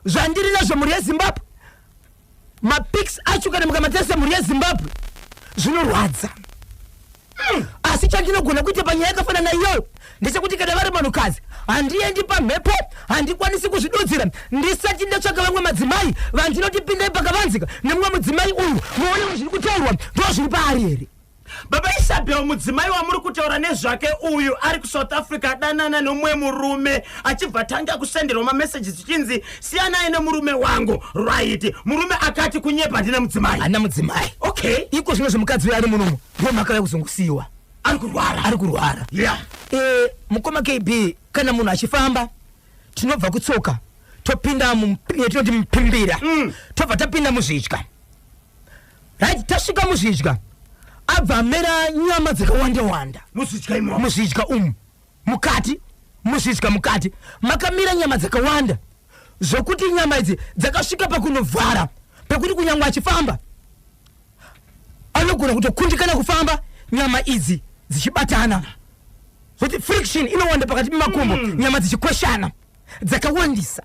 zvandiri nazvo muri yeZimbabwe mapics acho kana mukamatarisa muri yeZimbabwe zvinorwadza asi chandinogona kuita panyaya yakafanana iyoyo ndechekuti kana vari vanhukadzi handiendi pamhepo handikwanisi kuzvidudzira ndisati ndatsvaga vamwe madzimai vandinotipindai pakavanzika nemumwe mudzimai uyu muone zviri kutaurwa ndo zviri paari here baba Isabel mudzimai wamuri kutaura nezvake uyu ari kuSouth Africa adanana nomumwe murume achibva tanga kusenderwa mamessages chinzi siyanai nemurume wangu right murume akati kunyepa ndina mudzimai hana mudzimai okay iko zvino zvemukadzi uyu ari munomo ndo mhaka yakuzongosiyiwa ari kurwara yeah mukoma KB kana munhu achifamba tinobva kutsoka topinda tinoti mupimbira tobva tapinda muzvidya right tasvika muzvidya abva mera nyama dzakawanda muzvidya mukati muzvidya mukati makamira nyama dzakawanda zvokuti nyama idzi dzakasvika pakunovhara pekuti kunyangwa achifamba anogona kutokundikana kufamba nyama idzi dzichibatana zoti friction inowanda pakati pemakumbo nyama dzichikweshana dzakawandisa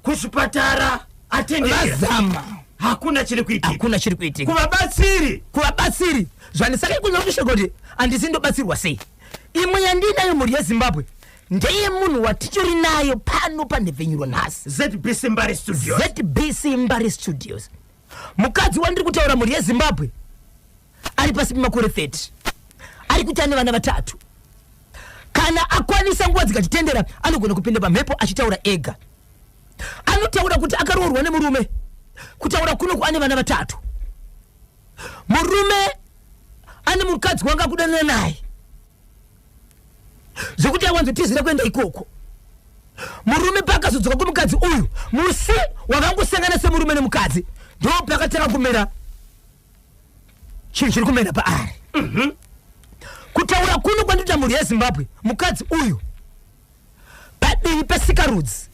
kuzvipatara atendera vazama hakuna chiri kuitika kuvabatsiri zvandisaka kunyanya kuti kuti handisindobatsirwa sei imwe yandinayo muri yeZimbabwe ndeye munhu watichiri nayo pano panhepfenyuro nhasi ZBC Mbari Studios mukadzi wandiri kutaura muri yeZimbabwe ari pasi pemakore 30 ari kuti ane vana vatatu kana akwanisa nguva dzikatitendera anogona kupinda pamhepo achitaura ega anotaura kuti akaroorwa nemurume kutaura kuno ane vana vatatu murume ane mukadzi wanga kudanana naye zvokuti awanzotizira kuenda ikoko murume pakazodzoka kumukadzi uyu musi wakangosangana semurume nemukadzi ndo pakatanga kumera chinhu chiri kumera paari kutaura kuno kwandita muri yeZimbabwe mukadzi uyu padivi pesikarudzi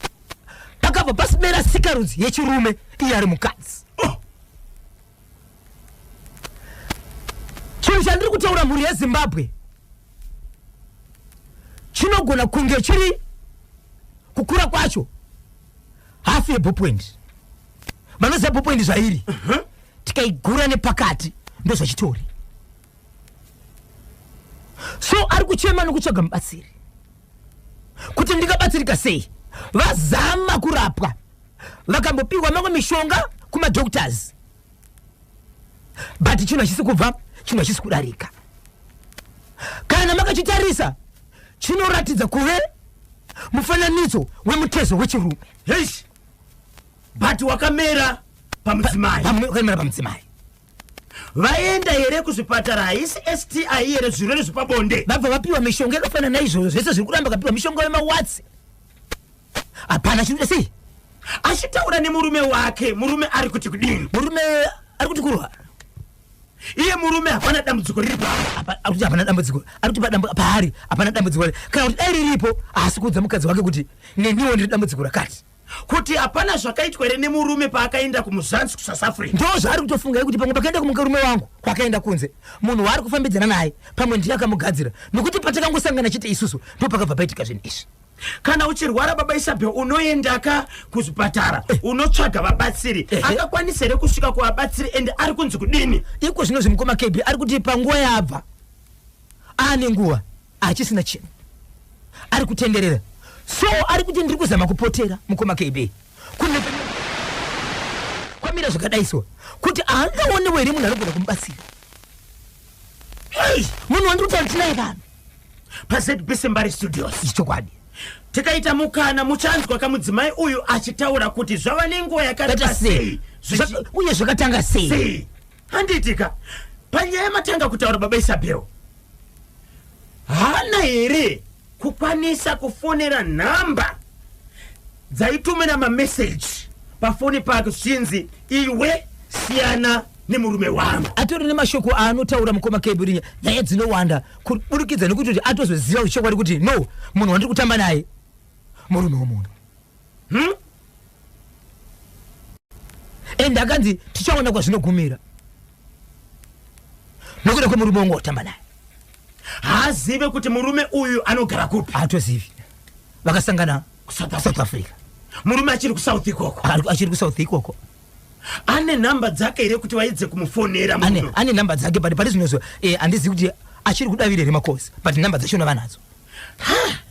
pakabva pasimera sikarudzi yechirume iye ari mukadzi chinhu chandiri kutaura muri yeZimbabwe chinogona kunge chiri kukura kwacho hafu yebhopwendi vanoziva bhopwendi zvairi tikaigura nepakati ndo zvachitori so ari kuchema nokutsvaga mubatsiri kuti ndingabatsirika sei vazama kurapwa vakambopiwa mamwe mishonga kumadoctors but chinhu hachisi kubva chinhu hachisi kudarika kana makachitarisa chinoratidza kuve mufananidzo wemutezo wechirume but wakamera pamudzimai vaenda here kuzvipatara haisi STI here zvirwere zvepabonde vabva vapiwa mishonga yakafanana naizvozvo zvese zviri kuramba kapiwa mishonga yemawatsi hapana chinoita sei achitaura nemurume wake murume ari kuti kudini murume ari kuti kurwara iye murume hapana dambudziko riri paari hapana dambudziko ari kuti paari hapana dambudziko kana kuti dai riripo asi kuudza mukadzi wake kuti neniwo ndiri dambudziko rakati kuti hapana zvakaitwa here nemurume paakaenda kumuzanzi kuSouth Africa ndo zvaari kutofunga kuti pamwe pakaenda kumurume wangu kwakaenda kunze munhu waari kufambidzana naye pamwe ndiye akamugadzira nokuti patakangosangana chete isusu ndo pakabva paitika zvinhu izvi kana uchirwara baba Isabel unoendaka kuzvipatara unotsvaga vabatsiri akakwanisa here kusvika kuvabatsiri ende ari kunzi kudini iko zvino zvimukoma KB ari kuti panguva yabva ane nguva achisina chinhu ari kutenderera so ari kuti ndiri kuzama kupotera mukoma KB kune kwamira zvakadaiswa kuti angaonewo iri munhu anogona kumubatsira munhu wandiri kuti tinaye vanhu paZBC Mbari Studios ichokwadi tikaita mukana muchanzwa kamudzimai uyu achitaura kuti zvava nenguva yakareba sei uye zvakatanga sei handitika panyaya matanga kutaura baba Isabel hana here kukwanisa kufonera nhamba dzaitumira mameseji pafoni pake zvinzi iwe siyana nemurume wangu atori nemashoko anotaura mukoma KB nyaya dzinowanda kuburikidza nekuti kuti atozoziva uchokwadi kuti no munhu wandiri kutamba naye murume womunhu ende akanzi tichaona kwazvinogumira nokuda kwemurume wangu watamba naye haazive kuti murume uyu anogara kupi haatozivi vakasangana South Africa murume achiri kuSouth ikoko achiri kuSouth ikoko ane nhamba dzake here kuti waidze kumufonera munhu ane nhamba dzake pari zvinozvo handizivi kuti achiri kudavira here makosi but nhamba dzachona vanadzo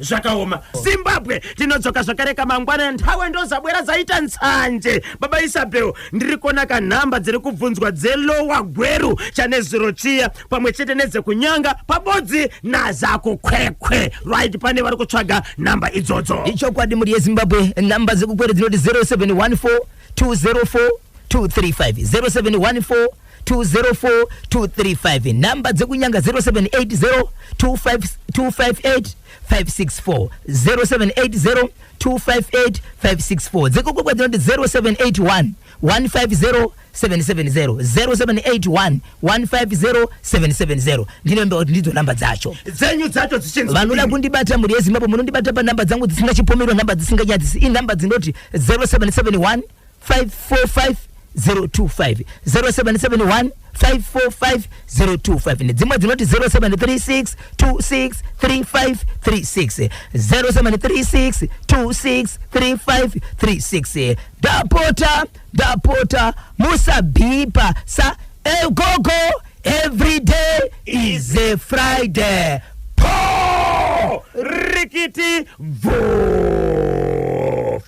zvakaoma Zimbabwe tinodzoka zvakareka mangwana nthawe ndozabwera zaita ntsanje baba Isabel ndiri kuona kanhamba dziri kubvunzwa dzelowa gweru chane zuro chiya pamwe chete nedzekunyanga pabodzi nazako kwekwe right pane vari kutsvaga nhamba idzodzo ichokwadi muri yeZimbabwe nhamba dzekugweru dzinoti 0714 204 235 0714 204 235 nhamba dzekunyanga 0780 258 564 0780 258 564 dzekugwegwa dzinoti 0781 150 770 0781 150 770 ndinomba kuti ndidzo nhamba dzacho dzenyu dzacho dzichinzi vanoda kundibata muri yeZimbabwe munondibata panhamba dzangu dzisingachipomerwa nhamba dzisinganyadzisi inhamba dzinoti 0771 545 025 0771 545 025 nedzimwe dzinoti 0736 26 35 36 0736 26 35 36 dapota musabhipa sa gogo every day is a Friday po rikiti vo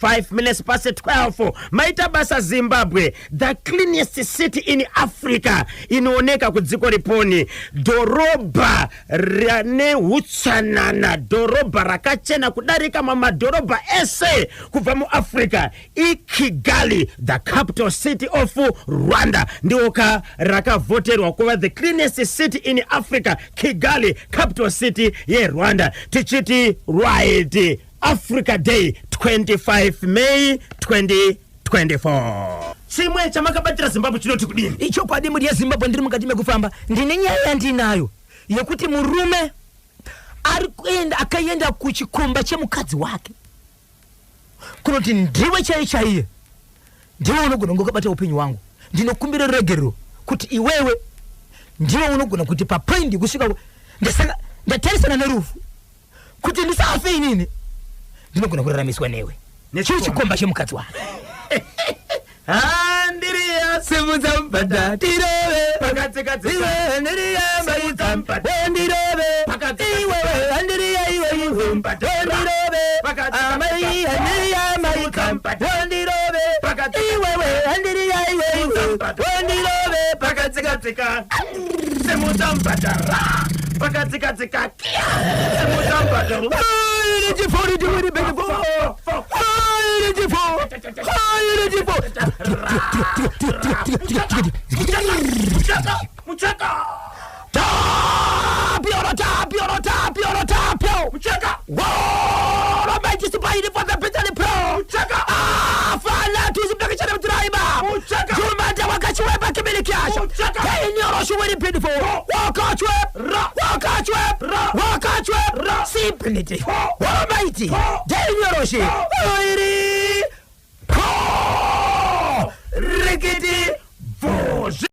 5 minutes past 12 maita basa Zimbabwe the cleanest city in Africa inooneka kudziko riponi dhorobha rane hutsanana dhorobha rakachena kudarika mamadhorobha ese kubva muAfrica iKigali the capital city of Rwanda ndioka rakavhoterwa kuva the cleanest city in Africa Kigali capital city yeRwanda tichiti right Africa Day 25 May 2024 chimwe chamakabatira Zimbabwe chinoti kudini ichokwadi muri yeZimbabwe ndiri mukati mekufamba ndine nyaya yandinayo yekuti murume ari kuenda akaenda kuchikomba chemukadzi wake kunoti ndiwe chaiye ndiwe unogona ngokabata upenyu wangu ndinokumbira regerero kuti iwewe ndiwe unogona kuti papoindi kusvika ndatarisana nerufu kuti ndisafe inini ndinogona kuraramiswa newe chiri chikomba chemukadzi wake handiriya simudza mbada tirove pakadzikadzi iwe ndiriya maita ndirove iwe handiriya iwe mbada ndirove amai handiriya maita ndirove iwe handiriya iwe ndirove pakadzikadzika simudza mbada pakadzikadzika simudza mbada Muchaka! Tapio! Muchaka! Whoa! I'm just buying it for the Petali Pro! Muchaka! Fala to the Picture of Driver! Muchaka! Jumata Wakachua back in the cash! Muchaka! Hey, you're also very beautiful! Walk out web! Simply! Almighty! Daniel Roshi!